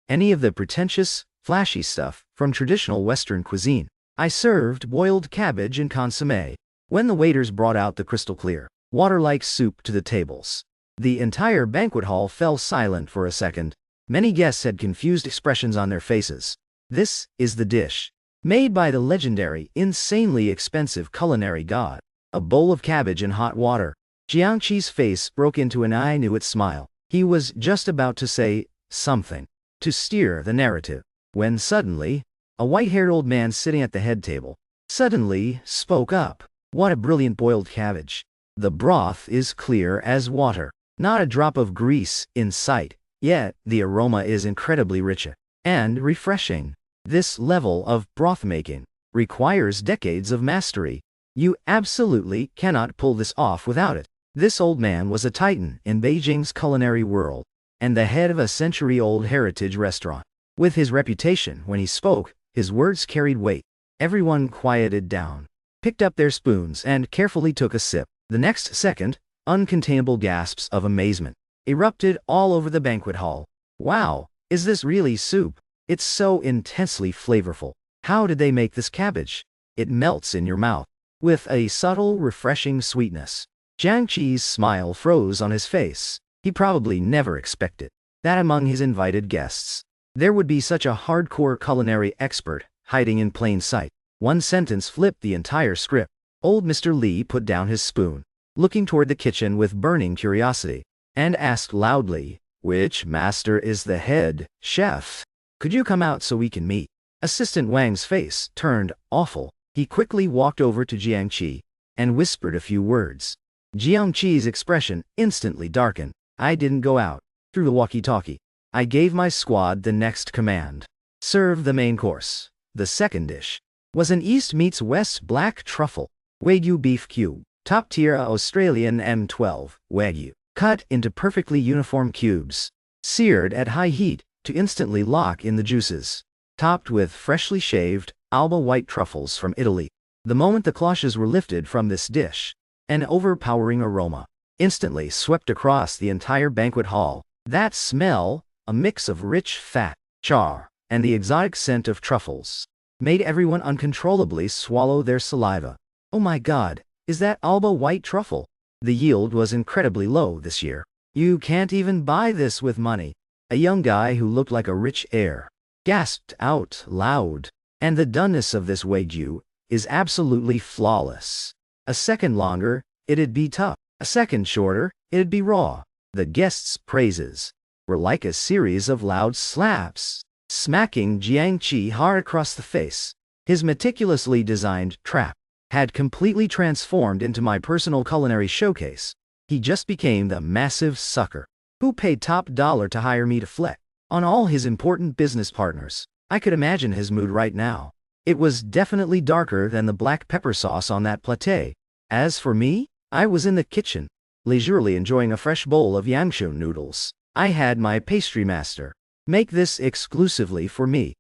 S1: any of the pretentious, flashy stuff from traditional Western cuisine. I served boiled cabbage and consommé. When the waiters brought out the crystal clear, water-like soup to the tables, The entire banquet hall fell silent for a second. Many guests had confused expressions on their faces. This is the dish. Made by the legendary, insanely expensive culinary god. A bowl of cabbage in hot water. Jiangqi's face broke into an I knew it smile. He was just about to say something to steer the narrative, when suddenly, a white-haired old man sitting at the head table suddenly spoke up. What a brilliant boiled cabbage. The broth is clear as water. Not a drop of grease in sight, yet the aroma is incredibly rich and refreshing. This level of broth making requires decades of mastery. You absolutely cannot pull this off without it. This old man was a titan in Beijing's culinary world, and the head of a century-old heritage restaurant. With his reputation, when he spoke, his words carried weight. Everyone quieted down, picked up their spoons, and carefully took a sip. The next second, uncontainable gasps of amazement erupted all over the banquet hall. Wow, is this really soup? It's so intensely flavorful. How did they make this cabbage? It melts in your mouth with a subtle, refreshing sweetness. Jiangqi's smile froze on his face. He probably never expected that among his invited guests there would be such a hardcore culinary expert hiding in plain sight. One sentence flipped the entire script. Old Mr. Li put down his spoon, looking toward the kitchen with burning curiosity, and asked loudly, "Which master is the head chef? Could you come out so we can meet?" Assistant Wang's face turned awful. He quickly walked over to Jiangqi and whispered a few words. Jiangqi's expression instantly darkened. I didn't go out through the walkie-talkie. I gave my squad the next command. Serve the main course. The second dish was an East meets West black truffle Wagyu beef cube, top-tier Australian M12 Wagyu, cut into perfectly uniform cubes, seared at high heat to instantly lock in the juices, topped with freshly shaved Alba white truffles from Italy. The moment the cloches were lifted from this dish, an overpowering aroma instantly swept across the entire banquet hall. That smell, a mix of rich fat, char, and the exotic scent of truffles, made everyone uncontrollably swallow their saliva. Oh my God, is that Alba white truffle? The yield was incredibly low this year. You can't even buy this with money. A young guy who looked like a rich heir gasped out loud. And the doneness of this Wagyu is absolutely flawless. A second longer, it'd be tough. A second shorter, it'd be raw. The guests' praises were like a series of loud slaps, smacking Jiangqi hard across the face. His meticulously designed trap had completely transformed into my personal culinary showcase. He just became the massive sucker who paid top dollar to hire me to flex on all his important business partners. I could imagine his mood right now. It was definitely darker than the black pepper sauce on that platée. As for me, I was in the kitchen, leisurely enjoying a fresh bowl of Yangshu noodles. I had my pastry master make this exclusively for me.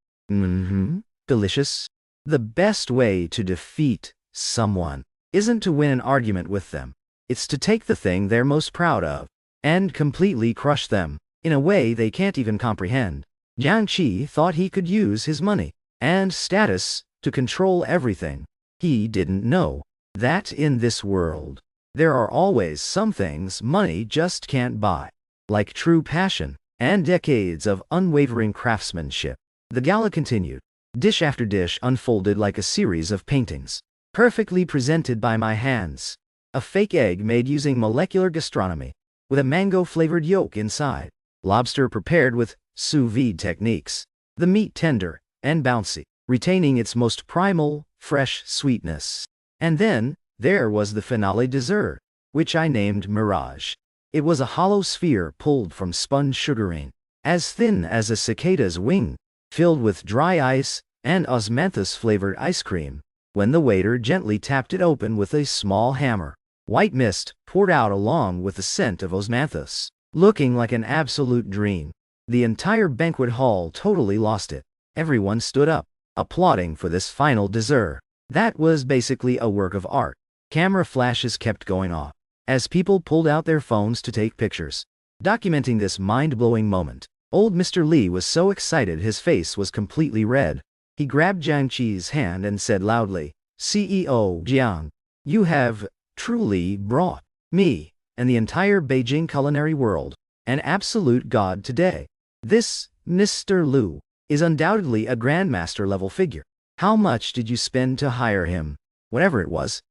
S1: Delicious. The best way to defeat someone isn't to win an argument with them. It's to take the thing they're most proud of and completely crush them in a way they can't even comprehend. Jiangqi thought he could use his money and status to control everything. He didn't know that in this world, there are always some things money just can't buy, like true passion and decades of unwavering craftsmanship. The gala continued. Dish after dish unfolded like a series of paintings, perfectly presented by my hands. A fake egg made using molecular gastronomy, with a mango-flavored yolk inside. Lobster prepared with sous vide techniques. The meat tender and bouncy, retaining its most primal, fresh sweetness. And then, there was the finale dessert, which I named Mirage. It was a hollow sphere pulled from spun sugarine, as thin as a cicada's wing, filled with dry ice and osmanthus-flavored ice cream. When the waiter gently tapped it open with a small hammer, white mist poured out along with the scent of osmanthus, looking like an absolute dream. The entire banquet hall totally lost it. Everyone stood up, applauding for this final dessert. That was basically a work of art. Camera flashes kept going off as people pulled out their phones to take pictures, documenting this mind-blowing moment. Old Mr. Li was so excited his face was completely red. He grabbed Jiangqi's hand and said loudly, "CEO Jiang, you have truly brought me and the entire Beijing culinary world, an absolute god today. This Mr. Liu is undoubtedly a grandmaster-level figure. How much did you spend to hire him? Whatever it was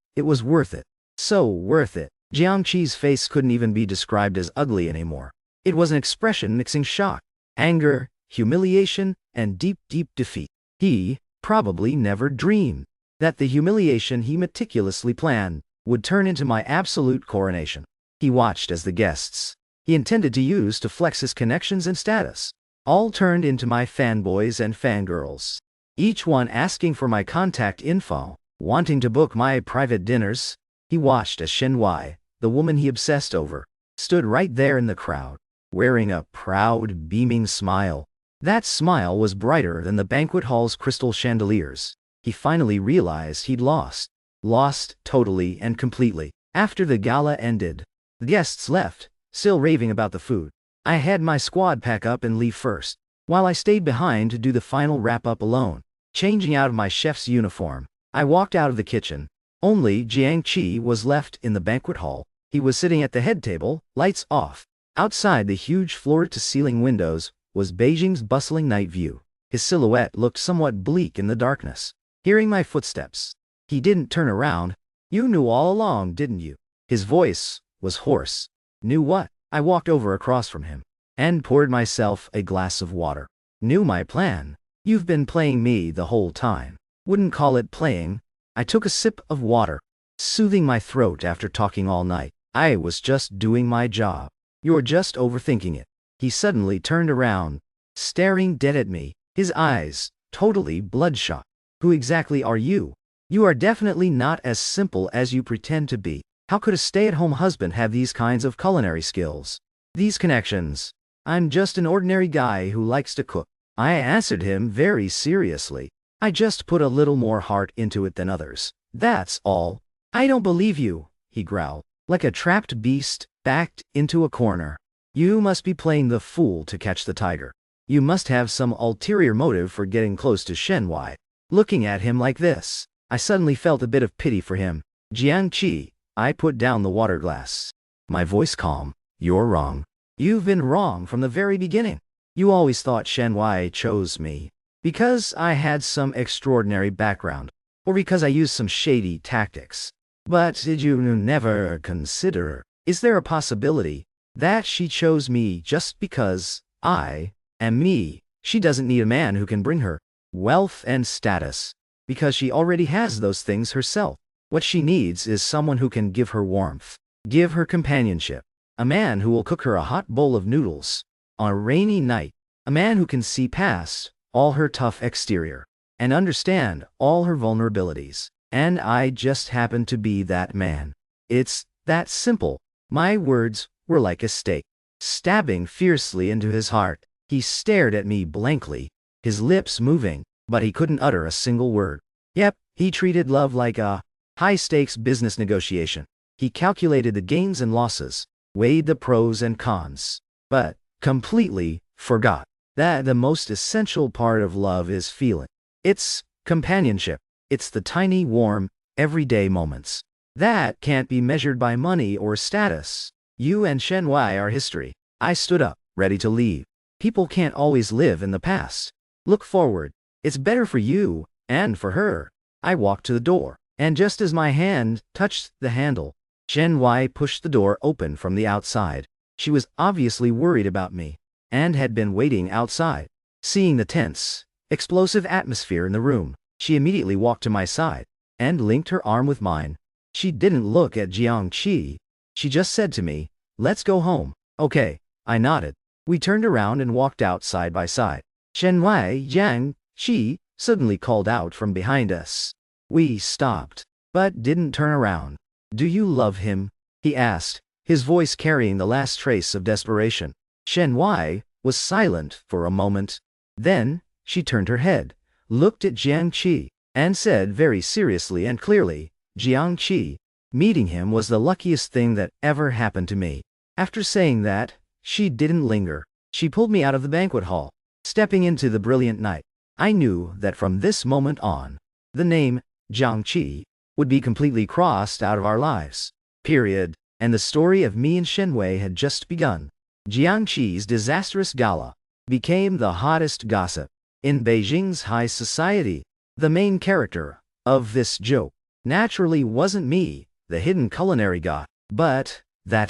S1: worth it. So worth it. Jiang Qi's face couldn't even be described as ugly anymore. It was an expression mixing shock, anger, humiliation, and deep, deep defeat. He probably never dreamed that the humiliation he meticulously planned would turn into my absolute coronation. He watched as the guests he intended to use to flex his connections and status all turned into my fanboys and fangirls, each one asking for my contact info, wanting to book my private dinners. He watched as Shen Wai, the woman he obsessed over, stood right there in the crowd, wearing a proud, beaming smile. That smile was brighter than the banquet hall's crystal chandeliers. He finally realized he'd lost. Lost totally and completely. After the gala ended, the guests left, still raving about the food. I had my squad pack up and leave first, while I stayed behind to do the final wrap-up alone. Changing out of my chef's uniform, I walked out of the kitchen. Only Jiang Qi was left in the banquet hall. He was sitting at the head table, lights off. Outside the huge floor-to-ceiling windows was Beijing's bustling night view. His silhouette looked somewhat bleak in the darkness. Hearing my footsteps, he didn't turn around. "You knew all along, didn't you?" His voice was hoarse. "Knew what?" I walked over across from him and poured myself a glass of water. "Knew my plan. You've been playing me the whole time." "Wouldn't call it playing." I took a sip of water, soothing my throat after talking all night. "I was just doing my job. You're just overthinking it." He suddenly turned around, staring dead at me, his eyes totally bloodshot. "Who exactly are you? You are definitely not as simple as you pretend to be. How could a stay-at-home husband have these kinds of culinary skills? These connections? I'm just an ordinary guy who likes to cook." I answered him very seriously. "I just put a little more heart into it than others. That's all." "I don't believe you," he growled, like a trapped beast backed into a corner. "You must be playing the fool to catch the tiger. You must have some ulterior motive for getting close to Shen Wai." Looking at him like this, I suddenly felt a bit of pity for him. "Jiang Qi," I put down the water glass, my voice calm, "you're wrong. You've been wrong from the very beginning. You always thought Shen Wai chose me because I had some extraordinary background, or because I used some shady tactics. But did you never consider, is there a possibility that she chose me just because I am me? She doesn't need a man who can bring her wealth and status, because she already has those things herself. What she needs is someone who can give her warmth, give her companionship, a man who will cook her a hot bowl of noodles on a rainy night, a man who can see past all her tough exterior and understand all her vulnerabilities. And I just happen to be that man. It's that simple." My words were like a stake, stabbing fiercely into his heart. He stared at me blankly, his lips moving, but he couldn't utter a single word. Yep, he treated love like a high-stakes business negotiation. He calculated the gains and losses, weighed the pros and cons, but completely forgot that the most essential part of love is feeling. It's companionship. It's the tiny, warm, everyday moments that can't be measured by money or status. You and Shen Wai are history. I stood up, ready to leave. People can't always live in the past. Look forward. It's better for you and for her. I walked to the door, and just as my hand touched the handle, Shen Wai pushed the door open from the outside. She was obviously worried about me, and had been waiting outside. Seeing the tense, explosive atmosphere in the room, she immediately walked to my side, and linked her arm with mine. She didn't look at Jiang Qi. She just said to me, "Let's go home." "Okay," I nodded. We turned around and walked out side by side. "Shen Wai, Jiang Qi," suddenly called out from behind us. We stopped, but didn't turn around. "Do you love him?" he asked, his voice carrying the last trace of desperation. Shen Wai was silent for a moment. Then, she turned her head, looked at Jiang Qi, and said very seriously and clearly, "Jiang Qi, meeting him was the luckiest thing that ever happened to me." After saying that, she didn't linger. She pulled me out of the banquet hall, stepping into the brilliant night. I knew that from this moment on, the name Jiang Qi would be completely crossed out of our lives. Period. and the story of me and Shen Wei had just begun. Jiang Qi's disastrous gala became the hottest gossip in Beijing's high society. The main character of this joke naturally wasn't me, the hidden culinary god, but that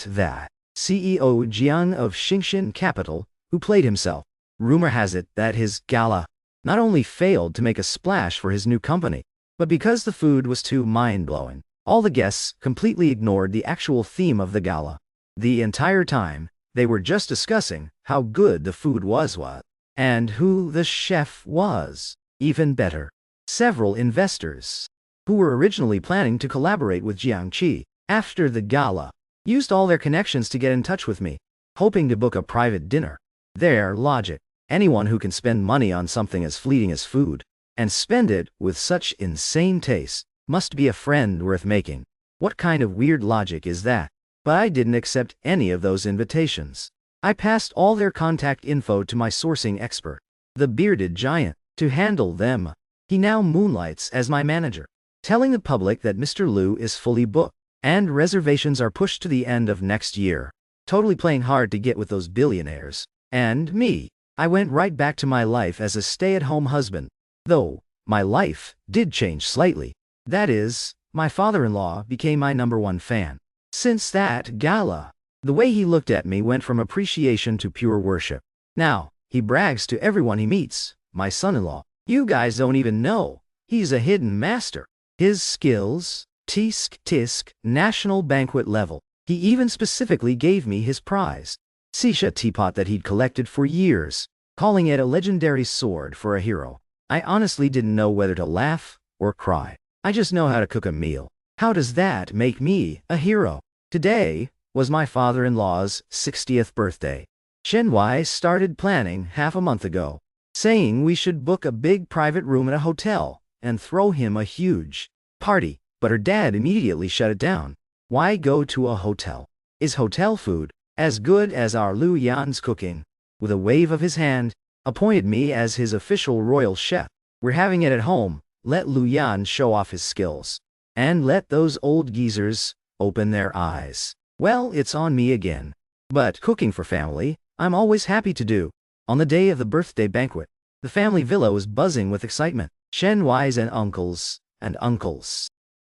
S1: CEO Jiang of Xingxin Capital, who played himself. Rumor has it that his gala not only failed to make a splash for his new company, but because the food was too mind-blowing, all the guests completely ignored the actual theme of the gala. The entire time, they were just discussing how good the food was, and who the chef was. Even better, several investors, who were originally planning to collaborate with Jiang Qi after the gala, used all their connections to get in touch with me, hoping to book a private dinner. Their logic: anyone who can spend money on something as fleeting as food, and spend it with such insane taste, must be a friend worth making. What kind of weird logic is that? But I didn't accept any of those invitations. I passed all their contact info to my sourcing expert, the bearded giant, to handle them. He now moonlights as my manager, telling the public that Mr. Liu is fully booked, and reservations are pushed to the end of next year. Totally playing hard to get with those billionaires. And me, I went right back to my life as a stay-at-home husband. Though, my life did change slightly. That is, my father-in-law became my #1 fan. Since that gala, the way he looked at me went from appreciation to pure worship. Now, he brags to everyone he meets. My son-in-law, you guys don't even know, he's a hidden master. His skills, tisk, national banquet level. He even specifically gave me his prize, Sisha teapot that he'd collected for years, calling it a legendary sword for a hero. I honestly didn't know whether to laugh or cry. I just know how to cook a meal. How does that make me a hero? Today was my father-in-law's 60th birthday. Shen Wei started planning half a month ago, saying we should book a big private room at a hotel and throw him a huge party, but her dad immediately shut it down. Why go to a hotel? Is hotel food as good as our Lu Yan's cooking? With a wave of his hand, appointed me as his official royal chef. We're having it at home. Let Lu Yan show off his skills, and let those old geezers open their eyes. Well, it's on me again. But cooking for family, I'm always happy to do. On the day of the birthday banquet, the family villa was buzzing with excitement. Shen Wei's and uncles.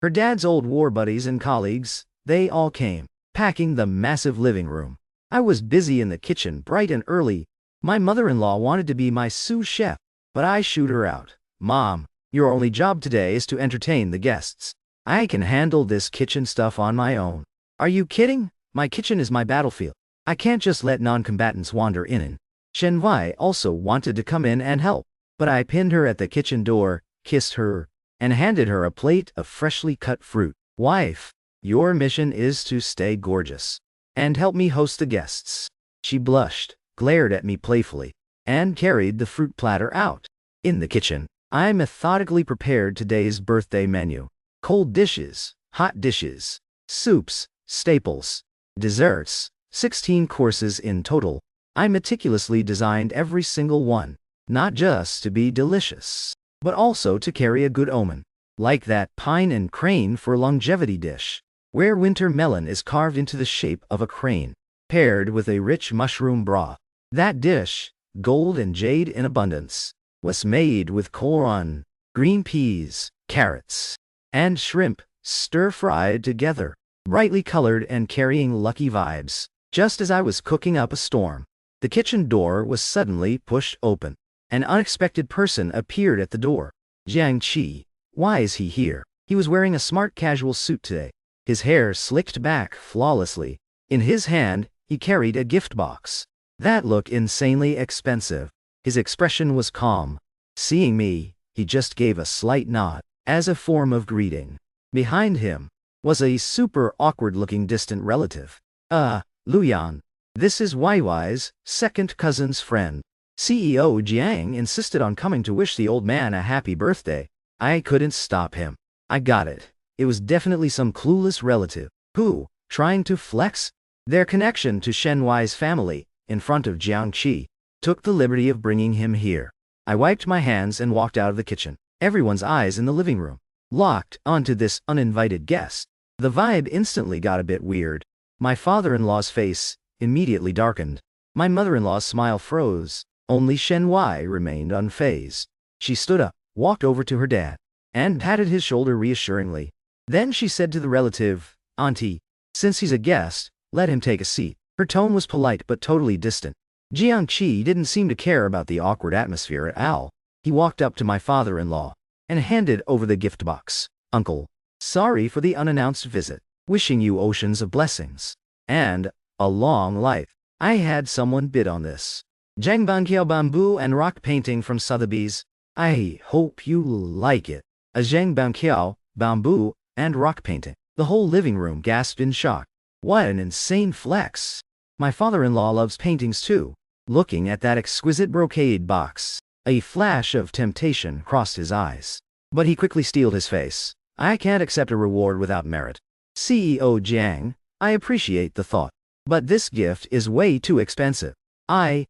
S1: Her dad's old war buddies and colleagues, they all came, packing the massive living room. I was busy in the kitchen bright and early. My mother-in-law wanted to be my sous chef, but I shooed her out. Mom, your only job today is to entertain the guests. I can handle this kitchen stuff on my own. Are you kidding? My kitchen is my battlefield. I can't just let non-combatants wander in. Shen Wei also wanted to come in and help, but I pinned her at the kitchen door, kissed her, and handed her a plate of freshly cut fruit. Wife, your mission is to stay gorgeous and help me host the guests. She blushed, glared at me playfully, and carried the fruit platter out. In the kitchen, I methodically prepared today's birthday menu. Cold dishes, hot dishes, soups, staples, desserts, 16 courses in total. I meticulously designed every single one, not just to be delicious, but also to carry a good omen. Like that pine and crane for longevity dish, where winter melon is carved into the shape of a crane, paired with a rich mushroom broth. That dish, gold and jade in abundance, was made with corn, green peas, carrots, and shrimp, stir-fried together, brightly colored and carrying lucky vibes. Just as I was cooking up a storm, the kitchen door was suddenly pushed open. An unexpected person appeared at the door. Jiang Qi. Why is he here? He was wearing a smart casual suit today, his hair slicked back flawlessly. In his hand, he carried a gift box that looked insanely expensive. His expression was calm. Seeing me, he just gave a slight nod, as a form of greeting. Behind him was a super awkward-looking distant relative. Lu Yan. This is Weiwei's second cousin's friend. CEO Jiang insisted on coming to wish the old man a happy birthday. I couldn't stop him. I got it. It was definitely some clueless relative who, trying to flex their connection to Shen Wei's family in front of Jiang Qi, took the liberty of bringing him here. I wiped my hands and walked out of the kitchen. Everyone's eyes in the living room locked onto this uninvited guest. The vibe instantly got a bit weird. My father-in-law's face immediately darkened. My mother-in-law's smile froze. Only Shen Wai remained unfazed. She stood up, walked over to her dad, and patted his shoulder reassuringly. Then she said to the relative, "Auntie, since he's a guest, let him take a seat." Her tone was polite but totally distant. Jiangqi didn't seem to care about the awkward atmosphere at all. He walked up to my father-in-law and handed over the gift box. "Uncle, sorry for the unannounced visit. Wishing you oceans of blessings and a long life. I had someone bid on this. Zhangbanqiao bamboo and rock painting from Sotheby's. I hope you like it." A Zhangbanqiao, bamboo, and rock painting. The whole living room gasped in shock. What an insane flex. My father-in-law loves paintings too. Looking at that exquisite brocade box, a flash of temptation crossed his eyes. But he quickly steeled his face. "I can't accept a reward without merit. CEO Jiang, I appreciate the thought, but this gift is way too expensive. I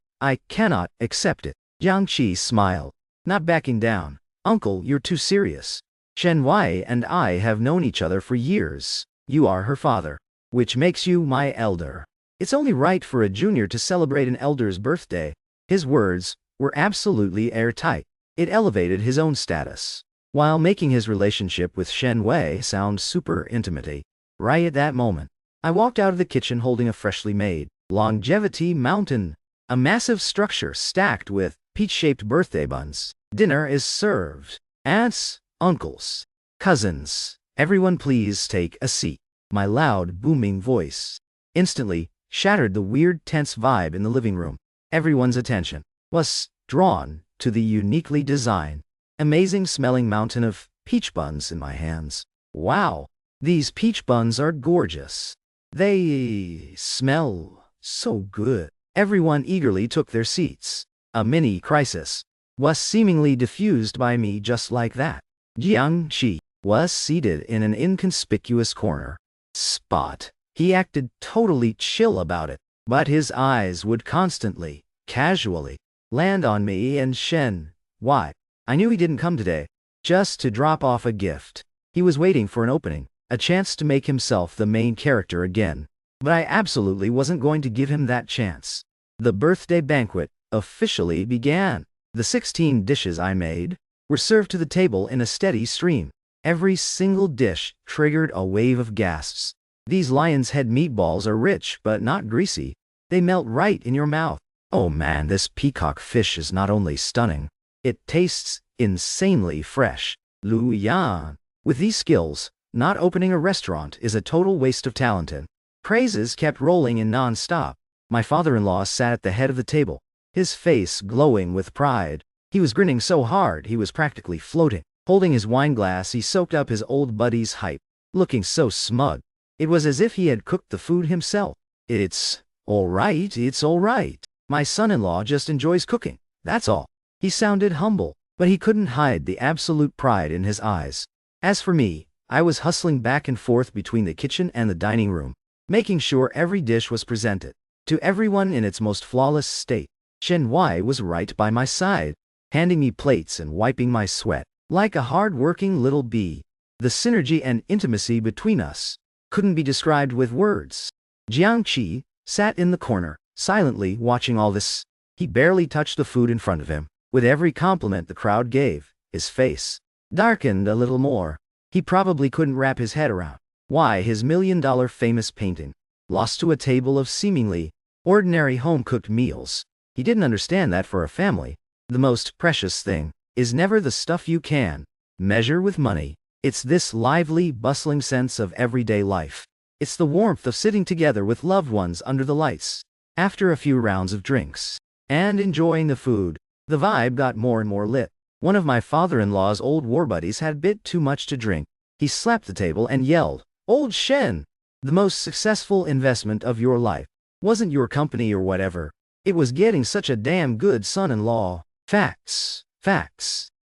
S1: cannot accept it." Jiangqi smiled, not backing down. "Uncle, you're too serious. Shen Wai and I have known each other for years. You are her father, which makes you my elder. It's only right for a junior to celebrate an elder's birthday." His words were absolutely airtight. It elevated his own status, while making his relationship with Shen Wei sound super intimate. Right at that moment, I walked out of the kitchen holding a freshly made Longevity Mountain, a massive structure stacked with peach-shaped birthday buns. "Dinner is served. Aunts, uncles, cousins, everyone please take a seat." My loud, booming voice instantly shattered the weird, tense vibe in the living room. Everyone's attention was drawn to the uniquely designed, amazing-smelling mountain of peach buns in my hands. Wow! These peach buns are gorgeous. They smell so good. Everyone eagerly took their seats. A mini crisis was seemingly diffused by me just like that. Jiangqi was seated in an inconspicuous corner spot. He acted totally chill about it, but his eyes would constantly, casually, land on me and Shen. Why? I knew he didn't come today just to drop off a gift. He was waiting for an opening, a chance to make himself the main character again. But I absolutely wasn't going to give him that chance. The birthday banquet officially began. The 16 dishes I made were served to the table in a steady stream. Every single dish triggered a wave of gasps. These lion's head meatballs are rich but not greasy. They melt right in your mouth. Oh man, this peacock fish is not only stunning, it tastes insanely fresh. Lu Yan. With these skills, not opening a restaurant is a total waste of talent. Praises kept rolling in non-stop. My father-in-law sat at the head of the table, his face glowing with pride. He was grinning so hard he was practically floating. Holding his wine glass, he soaked up his old buddy's hype, looking so smug. It was as if he had cooked the food himself. It's all right. My son-in-law just enjoys cooking, that's all. He sounded humble, but he couldn't hide the absolute pride in his eyes. As for me, I was hustling back and forth between the kitchen and the dining room, making sure every dish was presented to everyone in its most flawless state. Shen Wai was right by my side, handing me plates and wiping my sweat, like a hard-working little bee. The synergy and intimacy between us couldn't be described with words. Jiangqi sat in the corner, silently watching all this. He barely touched the food in front of him. With every compliment the crowd gave, his face darkened a little more. He probably couldn't wrap his head around why his million-dollar famous painting lost to a table of seemingly ordinary home-cooked meals. He didn't understand that for a family, the most precious thing is never the stuff you can measure with money. It's this lively, bustling sense of everyday life. It's the warmth of sitting together with loved ones under the lights. After a few rounds of drinks and enjoying the food, the vibe got more and more lit. One of my father-in-law's old war buddies had a bit too much to drink. He slapped the table and yelled, "Old Shen! The most successful investment of your life wasn't your company or whatever. It was getting such a damn good son-in-law. Facts.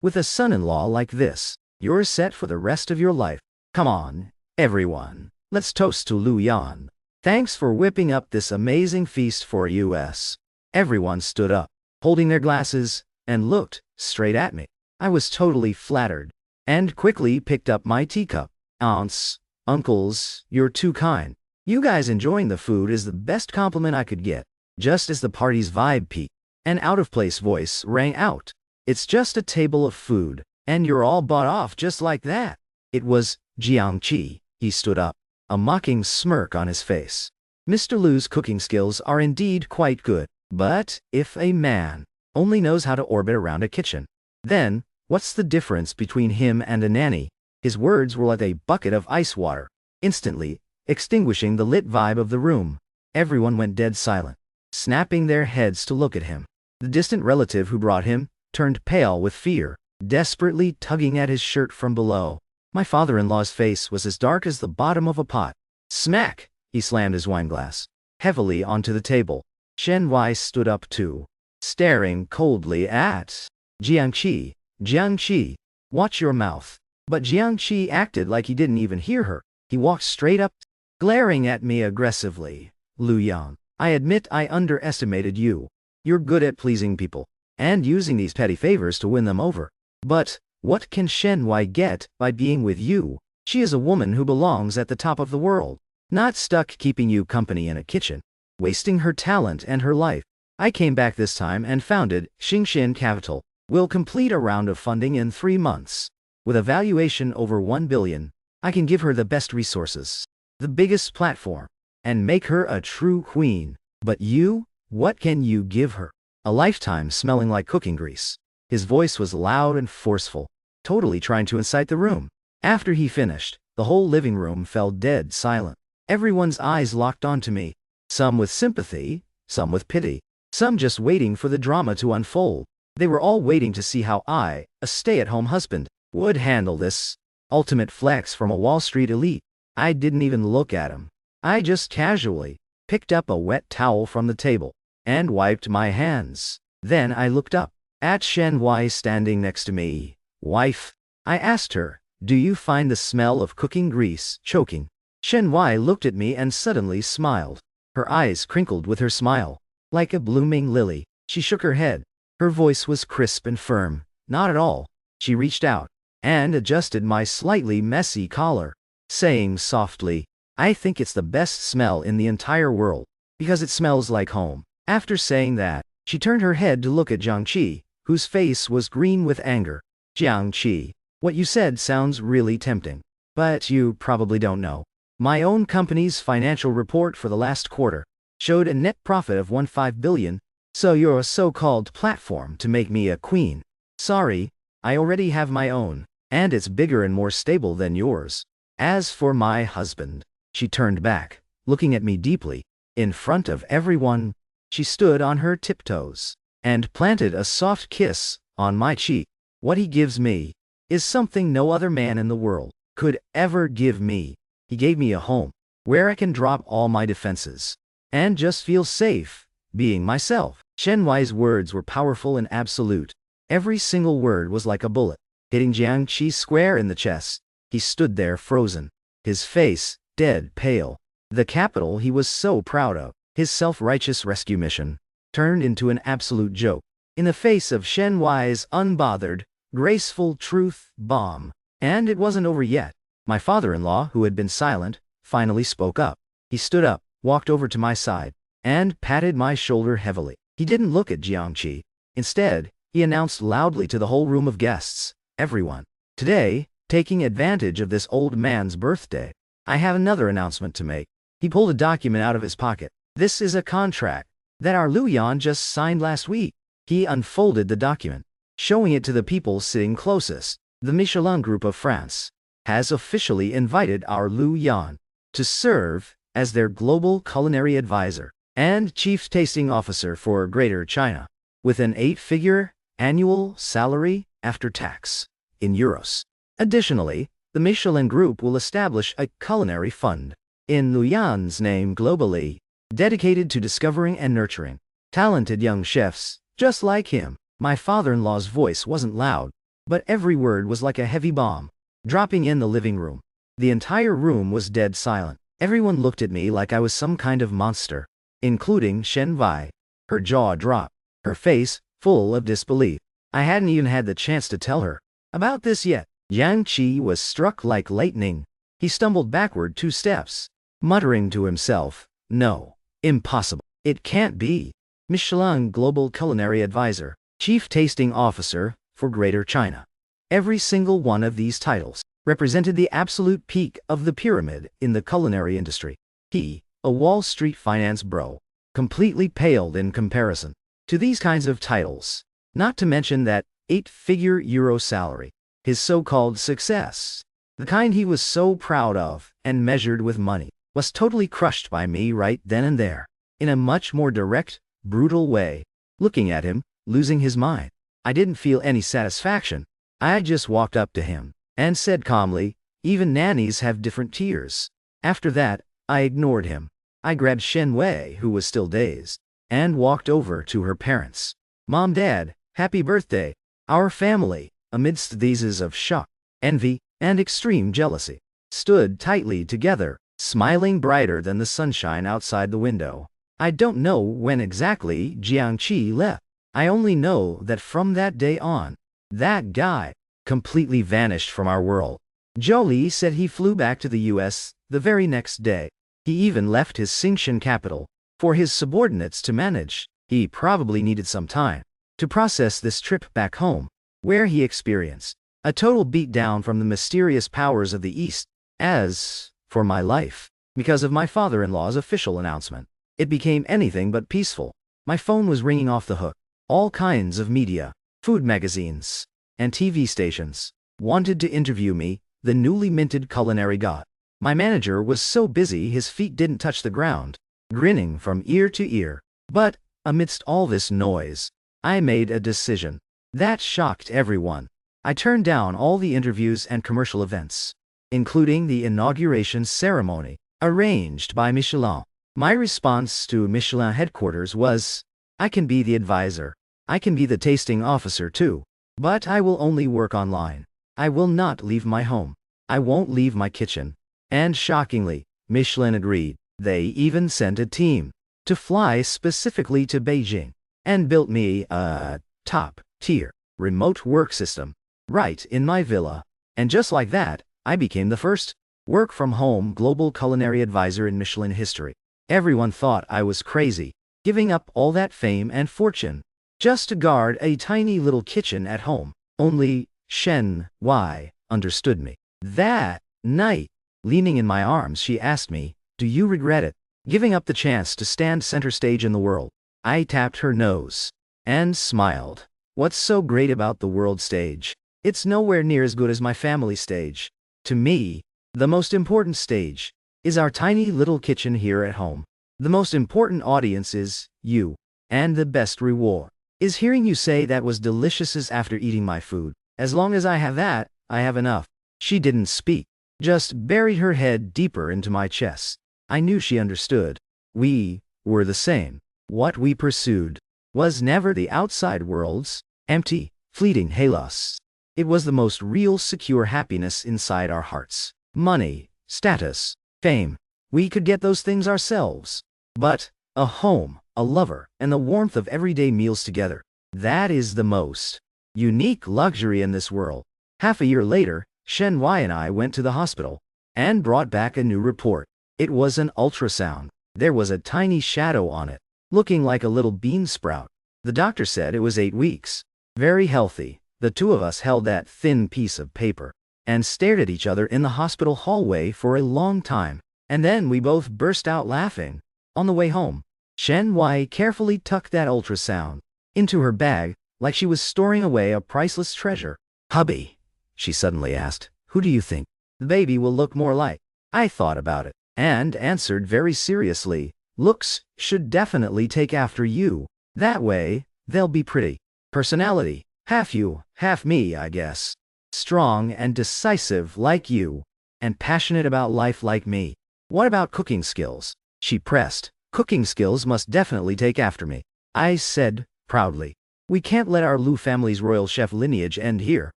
S1: With a son-in-law like this, you're set for the rest of your life. Come on, everyone. Let's toast to Lu Yan. Thanks for whipping up this amazing feast for us." Everyone stood up, holding their glasses, and looked straight at me. I was totally flattered, and quickly picked up my teacup. "Aunts, uncles, you're too kind. You guys enjoying the food is the best compliment I could get. Just as the party's vibe peaked, an out-of-place voice rang out. It's just a table of food, and you're all bought off just like that. It was Jiang Qi. He stood up, a mocking smirk on his face. Mr. Lu's cooking skills are indeed quite good, but if a man only knows how to orbit around a kitchen, then what's the difference between him and a nanny? His words were like a bucket of ice water, instantly extinguishing the lit vibe of the room. Everyone went dead silent, snapping their heads to look at him. The distant relative who brought him turned pale with fear, desperately tugging at his shirt from below. My father-in-law's face was as dark as the bottom of a pot. Smack! He slammed his wineglass heavily onto the table. Shen Wai stood up too, staring coldly at Jiang Qi. Jiang Qi, watch your mouth. But Jiang Qi acted like he didn't even hear her. He walked straight up, glaring at me aggressively. Lu Yan, I admit I underestimated you. You're good at pleasing people, and using these petty favors to win them over. But what can Shen Wai get by being with you? She is a woman who belongs at the top of the world, not stuck keeping you company in a kitchen, wasting her talent and her life. I came back this time and founded Xingxin Capital. We'll complete a round of funding in 3 months. With a valuation over 1 billion, I can give her the best resources, the biggest platform, and make her a true queen. But you, what can you give her? A lifetime smelling like cooking grease. His voice was loud and forceful, totally trying to incite the room. After he finished, the whole living room fell dead silent. Everyone's eyes locked onto me, some with sympathy, some with pity, some just waiting for the drama to unfold. They were all waiting to see how I, a stay-at-home husband, would handle this ultimate flex from a Wall Street elite. I didn't even look at him. I just casually picked up a wet towel from the table and wiped my hands. Then I looked up at Shen Wai standing next to me. Wife, I asked her, do you find the smell of cooking grease choking? Shen Wai looked at me and suddenly smiled. Her eyes crinkled with her smile, like a blooming lily. She shook her head. Her voice was crisp and firm. Not at all. She reached out and adjusted my slightly messy collar, saying softly, I think it's the best smell in the entire world, because it smells like home. After saying that, she turned her head to look at Jiang Qi, whose face was green with anger. Jiang Qi, what you said sounds really tempting. But you probably don't know. My own company's financial report for the last quarter showed a net profit of 15 billion, so you're a so-called platform to make me a queen. Sorry, I already have my own, and it's bigger and more stable than yours. As for my husband, she turned back, looking at me deeply. In front of everyone, she stood on her tiptoes and planted a soft kiss on my cheek. What he gives me is something no other man in the world could ever give me. He gave me a home where I can drop all my defenses and just feel safe being myself. Shen Wai's words were powerful and absolute. Every single word was like a bullet, hitting Jiang Qi square in the chest. He stood there frozen, his face dead pale. The capital he was so proud of, his self-righteous rescue mission, turned into an absolute joke in the face of Shen Wai's unbothered, graceful truth bomb. And it wasn't over yet. My father-in-law, who had been silent, finally spoke up. He stood up, walked over to my side, and patted my shoulder heavily. He didn't look at Jiang Qi. Instead, he announced loudly to the whole room of guests, everyone, today, taking advantage of this old man's birthday, I have another announcement to make. He pulled a document out of his pocket. This is a contract that our Lu Yan just signed last week. He unfolded the document, showing it to the people sitting closest. The Michelin Group of France has officially invited our Lu Yan to serve as their global culinary advisor and chief tasting officer for Greater China, with an 8-figure annual salary after tax in euros. Additionally, the Michelin Group will establish a culinary fund in Lu Yan's name globally, dedicated to discovering and nurturing talented young chefs just like him. My father-in-law's voice wasn't loud, but every word was like a heavy bomb, dropping in the living room. The entire room was dead silent. Everyone looked at me like I was some kind of monster, including Shen Wai. Her jaw dropped, her face full of disbelief. I hadn't even had the chance to tell her about this yet. Jiang Qi was struck like lightning. He stumbled backward 2 steps, muttering to himself, "No, impossible. It can't be." Michelin Global Culinary Advisor, Chief Tasting Officer for Greater China. Every single one of these titles represented the absolute peak of the pyramid in the culinary industry. He, a Wall Street finance bro, completely paled in comparison to these kinds of titles, not to mention that 8-figure euro salary, his so-called success, the kind he was so proud of and measured with money, was totally crushed by me right then and there, in a much more direct, brutal way. Looking at him, losing his mind, I didn't feel any satisfaction. I just walked up to him and said calmly, "Even nannies have different tiers." After that, I ignored him. I grabbed Shen Wei, who was still dazed, and walked over to her parents. "Mom, Dad, happy birthday." Our family, amidst these of shock, envy, and extreme jealousy, stood tightly together, smiling brighter than the sunshine outside the window. I don't know when exactly Jiangqi left. I only know that from that day on, that guy completely vanished from our world. Jolie said he flew back to the US the very next day. He even left his Xingshan capital for his subordinates to manage. He probably needed some time to process this trip back home, where he experienced a total beatdown from the mysterious powers of the East. As for my life, because of my father-in-law's official announcement, it became anything but peaceful. My phone was ringing off the hook. All kinds of media, food magazines, and TV stations wanted to interview me, the newly minted culinary god. My manager was so busy his feet didn't touch the ground, grinning from ear to ear. But, amidst all this noise, I made a decision that shocked everyone. I turned down all the interviews and commercial events, including the inauguration ceremony arranged by Michelin. My response to Michelin headquarters was, "I can be the advisor. I can be the tasting officer too. But I will only work online. I will not leave my home. I won't leave my kitchen." And shockingly, Michelin agreed. They even sent a team to fly specifically to Beijing and built me a top-tier remote work system right in my villa. And just like that, I became the first work-from-home global culinary advisor in Michelin history. Everyone thought I was crazy, giving up all that fame and fortune just to guard a tiny little kitchen at home. Only Shen Wei understood me. That night, leaning in my arms, she asked me, "Do you regret it, giving up the chance to stand center stage in the world?" I tapped her nose and smiled. What's so great about the world stage? It's nowhere near as good as my family stage. To me, the most important stage is our tiny little kitchen here at home. The most important audience is you. And the best reward is hearing you say that was delicious as after eating my food. As long as I have that, I have enough. She didn't speak, just buried her head deeper into my chest. I knew she understood. We were the same. What we pursued was never the outside world's empty, fleeting halos. It was the most real, secure happiness inside our hearts. Money, status, fame, we could get those things ourselves. But a home, a lover, and the warmth of everyday meals together, that is the most unique luxury in this world. Half a year later, Shen Wei and I went to the hospital and brought back a new report. It was an ultrasound. There was a tiny shadow on it, looking like a little bean sprout. The doctor said it was 8 weeks. Very healthy. The two of us held that thin piece of paper and stared at each other in the hospital hallway for a long time. And then we both burst out laughing. On the way home, Shen Wei carefully tucked that ultrasound into her bag like she was storing away a priceless treasure. "Hubby," she suddenly asked, "who do you think the baby will look more like?" I thought about it and answered very seriously, "Looks should definitely take after you. That way, they'll be pretty. Personality, half you, half me, I guess. Strong and decisive like you, and passionate about life like me. What about cooking skills?" She pressed. "Cooking skills must definitely take after me," I said proudly. "We can't let our Lu family's royal chef lineage end here."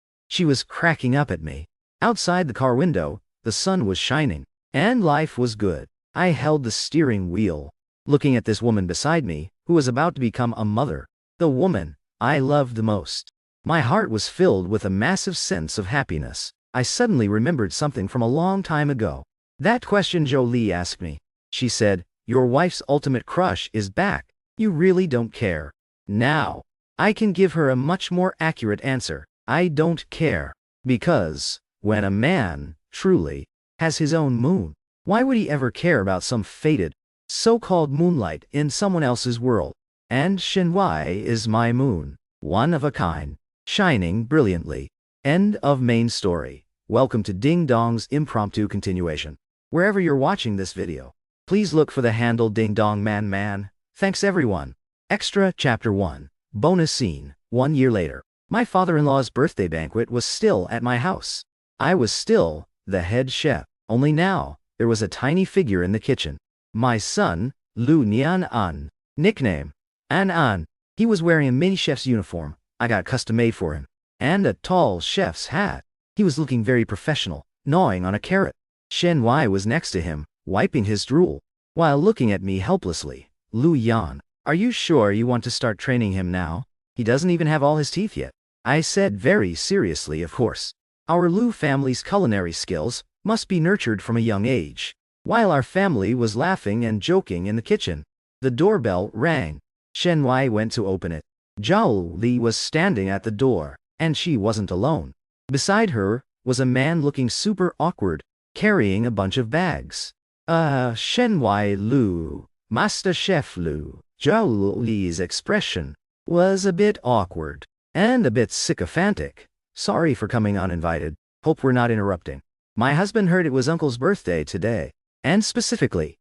S1: She was cracking up at me. Outside the car window, the sun was shining, and life was good. I held the steering wheel, looking at this woman beside me, who was about to become a mother, the woman I loved the most. My heart was filled with a massive sense of happiness. I suddenly remembered something from a long time ago. That question Jolie asked me. She said, your wife's ultimate crush is back. You really don't care. Now, I can give her a much more accurate answer. I don't care. Because, when a man, truly, has his own moon, why would he ever care about some faded, so-called moonlight in someone else's world? And Shenhui is my moon, one of a kind, shining brilliantly. End of main story. Welcome to Ding Dong's impromptu continuation. Wherever you're watching this video, please look for the handle Ding Dong Man Man. Thanks everyone. Extra Chapter 1. Bonus scene. 1 year later. My father-in-law's birthday banquet was still at my house. I was still the head chef. Only now, there was a tiny figure in the kitchen. My son, Lu Nian An. Nickname, An An. He was wearing a mini chef's uniform I got custom made for him, and a tall chef's hat. He was looking very professional, gnawing on a carrot. Shen Wai was next to him, wiping his drool, while looking at me helplessly. Lu Yan, are you sure you want to start training him now? He doesn't even have all his teeth yet. I said very seriously, of course. Our Lu family's culinary skills must be nurtured from a young age. While our family was laughing and joking in the kitchen, the doorbell rang. Shen Wai went to open it. Zhao Li was standing at the door, and she wasn't alone. Beside her was a man looking super awkward, carrying a bunch of bags. Shen Wai Lu, Master Chef Lu. Zhao Li's expression was a bit awkward, and a bit sycophantic. Sorry for coming uninvited. Hope we're not interrupting. My husband heard it was Uncle's birthday today, and specifically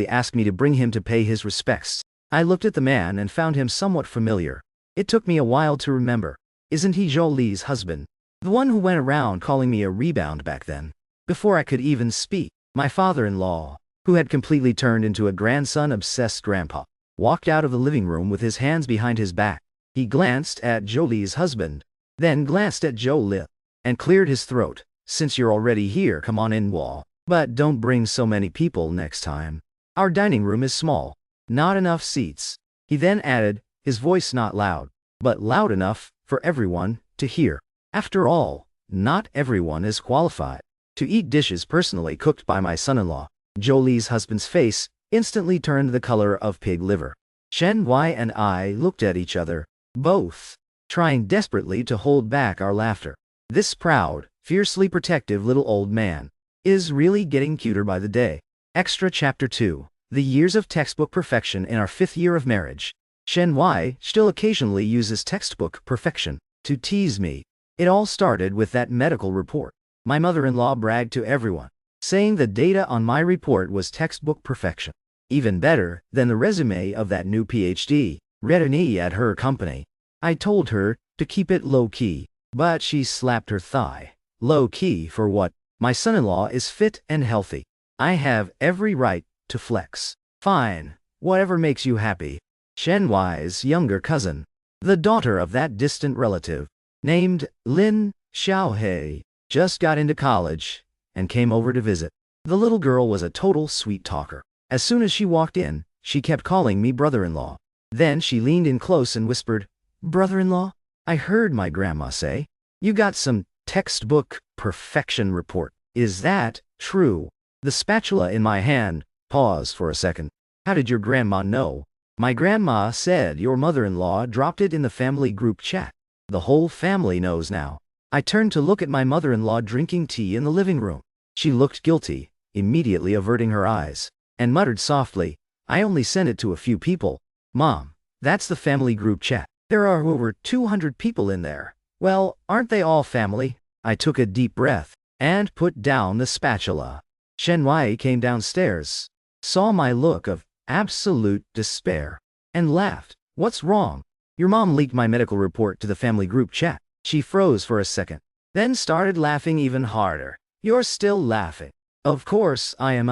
S1: asked me to bring him to pay his respects. I looked at the man and found him somewhat familiar. It took me a while to remember. Isn't he Zhao Li's husband? The one who went around calling me a rebound back then. Before I could even speak, my father-in-law, who had completely turned into a grandson-obsessed grandpa, walked out of the living room with his hands behind his back. He glanced at Zhao Li's husband, then glanced at Zhao Li, and cleared his throat. Since you're already here, come on in, Wall. But don't bring so many people next time. Our dining room is small. Not enough seats. He then added, his voice not loud, but loud enough for everyone to hear. After all, not everyone is qualified to eat dishes personally cooked by my son-in-law. Zhao Li's husband's face instantly turned the color of pig liver. Shen Wai and I looked at each other, both trying desperately to hold back our laughter. This proud, fiercely protective little old man is really getting cuter by the day. Extra Chapter 2. The years of textbook perfection in our 5th year of marriage. Shen Wai still occasionally uses textbook perfection to tease me. It all started with that medical report. My mother-in-law bragged to everyone, saying the data on my report was textbook perfection. Even better than the resume of that new PhD, retinee at her company. I told her to keep it low-key, but she slapped her thigh. Low-key for what? My son-in-law is fit and healthy. I have every right to flex. Fine, whatever makes you happy. Shen Wai's younger cousin, the daughter of that distant relative, named Lin Xiaohei, just got into college and came over to visit. The little girl was a total sweet talker. As soon as she walked in, she kept calling me brother-in-law. Then she leaned in close and whispered, "Brother-in-law, I heard my grandma say, you got some textbook perfection report. Is that true?" The spatula in my hand paused for a second. "How did your grandma know?" "My grandma said your mother-in-law dropped it in the family group chat. The whole family knows now." I turned to look at my mother-in-law drinking tea in the living room. She looked guilty, immediately averting her eyes, and muttered softly, "I only sent it to a few people. Mom, that's the family group chat. There are over 200 people in there. Well, aren't they all family?" I took a deep breath and put down the spatula. Shen Wai came downstairs, saw my look of absolute despair, and laughed. "What's wrong? Your mom leaked my medical report to the family group chat." She froze for a second, then started laughing even harder. "You're still laughing?" "Of course I am."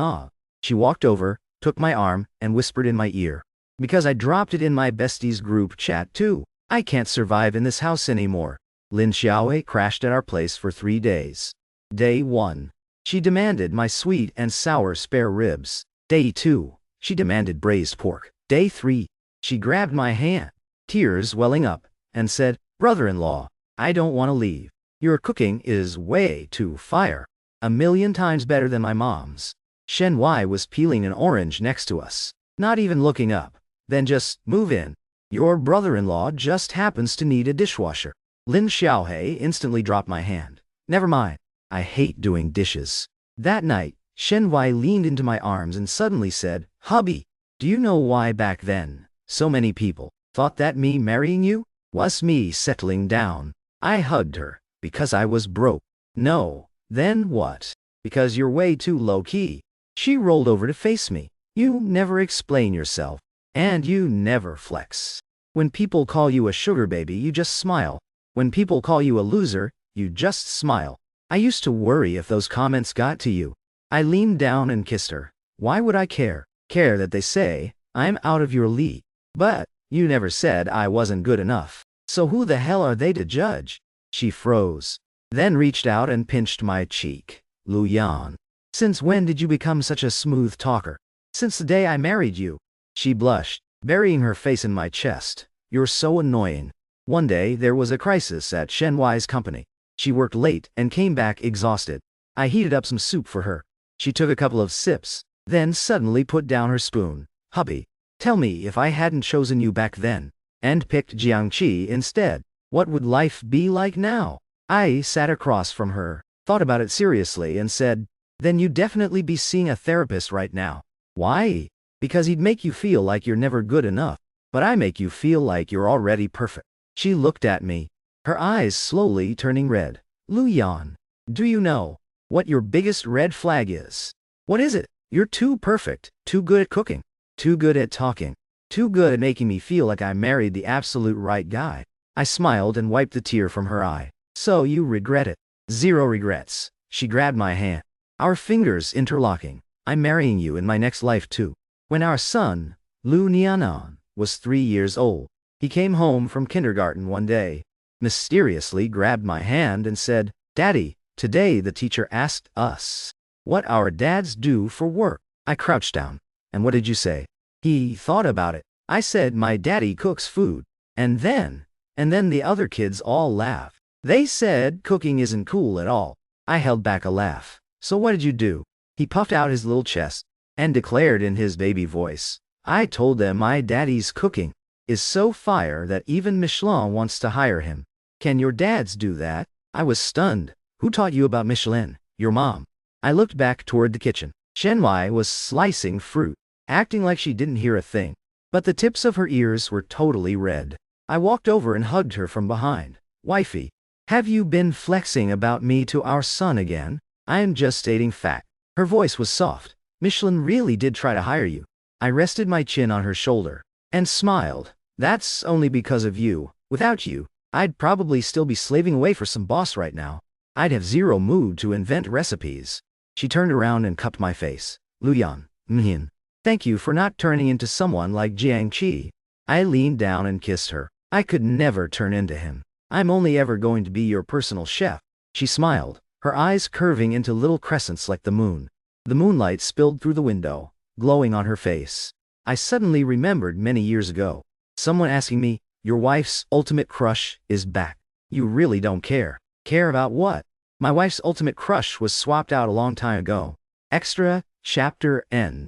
S1: She walked over, took my arm, and whispered in my ear, "Because I dropped it in my besties group chat too. I can't survive in this house anymore." Lin Xiaowei crashed at our place for 3 days. Day 1. She demanded my sweet and sour spare ribs. Day 2. She demanded braised pork. Day 3. She grabbed my hand, tears welling up, and said, "Brother-in-law, I don't want to leave. Your cooking is way too fire." A million times better than my mom's. Shen Wai was peeling an orange next to us, not even looking up. Then just move in. Your brother-in-law just happens to need a dishwasher. Lin Xiaohe instantly dropped my hand. Never mind. I hate doing dishes. That night, Shen Wai leaned into my arms and suddenly said, "Hubby, do you know why back then so many people thought that me marrying you was me settling down?" I hugged her. Because I was broke. No. Then what? Because you're way too low-key. She rolled over to face me. You never explain yourself. And you never flex. When people call you a sugar baby, you just smile. When people call you a loser, you just smile. I used to worry if those comments got to you. I leaned down and kissed her. Why would I care? Care that they say, I'm out of your league. But you never said I wasn't good enough. So who the hell are they to judge? She froze, then reached out and pinched my cheek. Lu Yan. Since when did you become such a smooth talker? Since the day I married you. She blushed, burying her face in my chest. You're so annoying. One day there was a crisis at Shen Wai's company. She worked late and came back exhausted. I heated up some soup for her. She took a couple of sips, then suddenly put down her spoon. Hubby, tell me if I hadn't chosen you back then, and picked Jiangqi instead, what would life be like now? I sat across from her, thought about it seriously and said, then you'd definitely be seeing a therapist right now. Why? Because he'd make you feel like you're never good enough, but I make you feel like you're already perfect. She looked at me, her eyes slowly turning red. Lu Yan, do you know what your biggest red flag is? What is it? You're too perfect, too good at cooking, too good at talking, too good at making me feel like I married the absolute right guy. I smiled and wiped the tear from her eye. So you regret it? Zero regrets. She grabbed my hand. Our fingers interlocking. I'm marrying you in my next life too. When our son, Lu Nianan, was 3 years old, he came home from kindergarten one day, mysteriously grabbed my hand and said, Daddy, today the teacher asked us what our dads do for work. I crouched down. And what did you say? He thought about it. I said my daddy cooks food. And then the other kids all laughed. They said cooking isn't cool at all. I held back a laugh. So what did you do? He puffed out his little chest and declared in his baby voice. I told them my daddy's cooking is so fire that even Michelin wants to hire him. Can your dads do that? I was stunned. Who taught you about Michelin? Your mom. I looked back toward the kitchen. Shen Wai was slicing fruit, acting like she didn't hear a thing. But the tips of her ears were totally red. I walked over and hugged her from behind. Wifey, have you been flexing about me to our son again? I am just stating fact. Her voice was soft. Michelin really did try to hire you. I rested my chin on her shoulder and smiled. That's only because of you. Without you, I'd probably still be slaving away for some boss right now. I'd have zero mood to invent recipes. She turned around and cupped my face. Lu Yan, thank you for not turning into someone like Jiangqi. I leaned down and kissed her. I could never turn into him. I'm only ever going to be your personal chef. She smiled, her eyes curving into little crescents like the moon. The moonlight spilled through the window, glowing on her face. I suddenly remembered many years ago, someone asking me, your wife's ultimate crush is back. You really don't care. Care about what? My wife's ultimate crush was swapped out a long time ago. Extra, chapter end.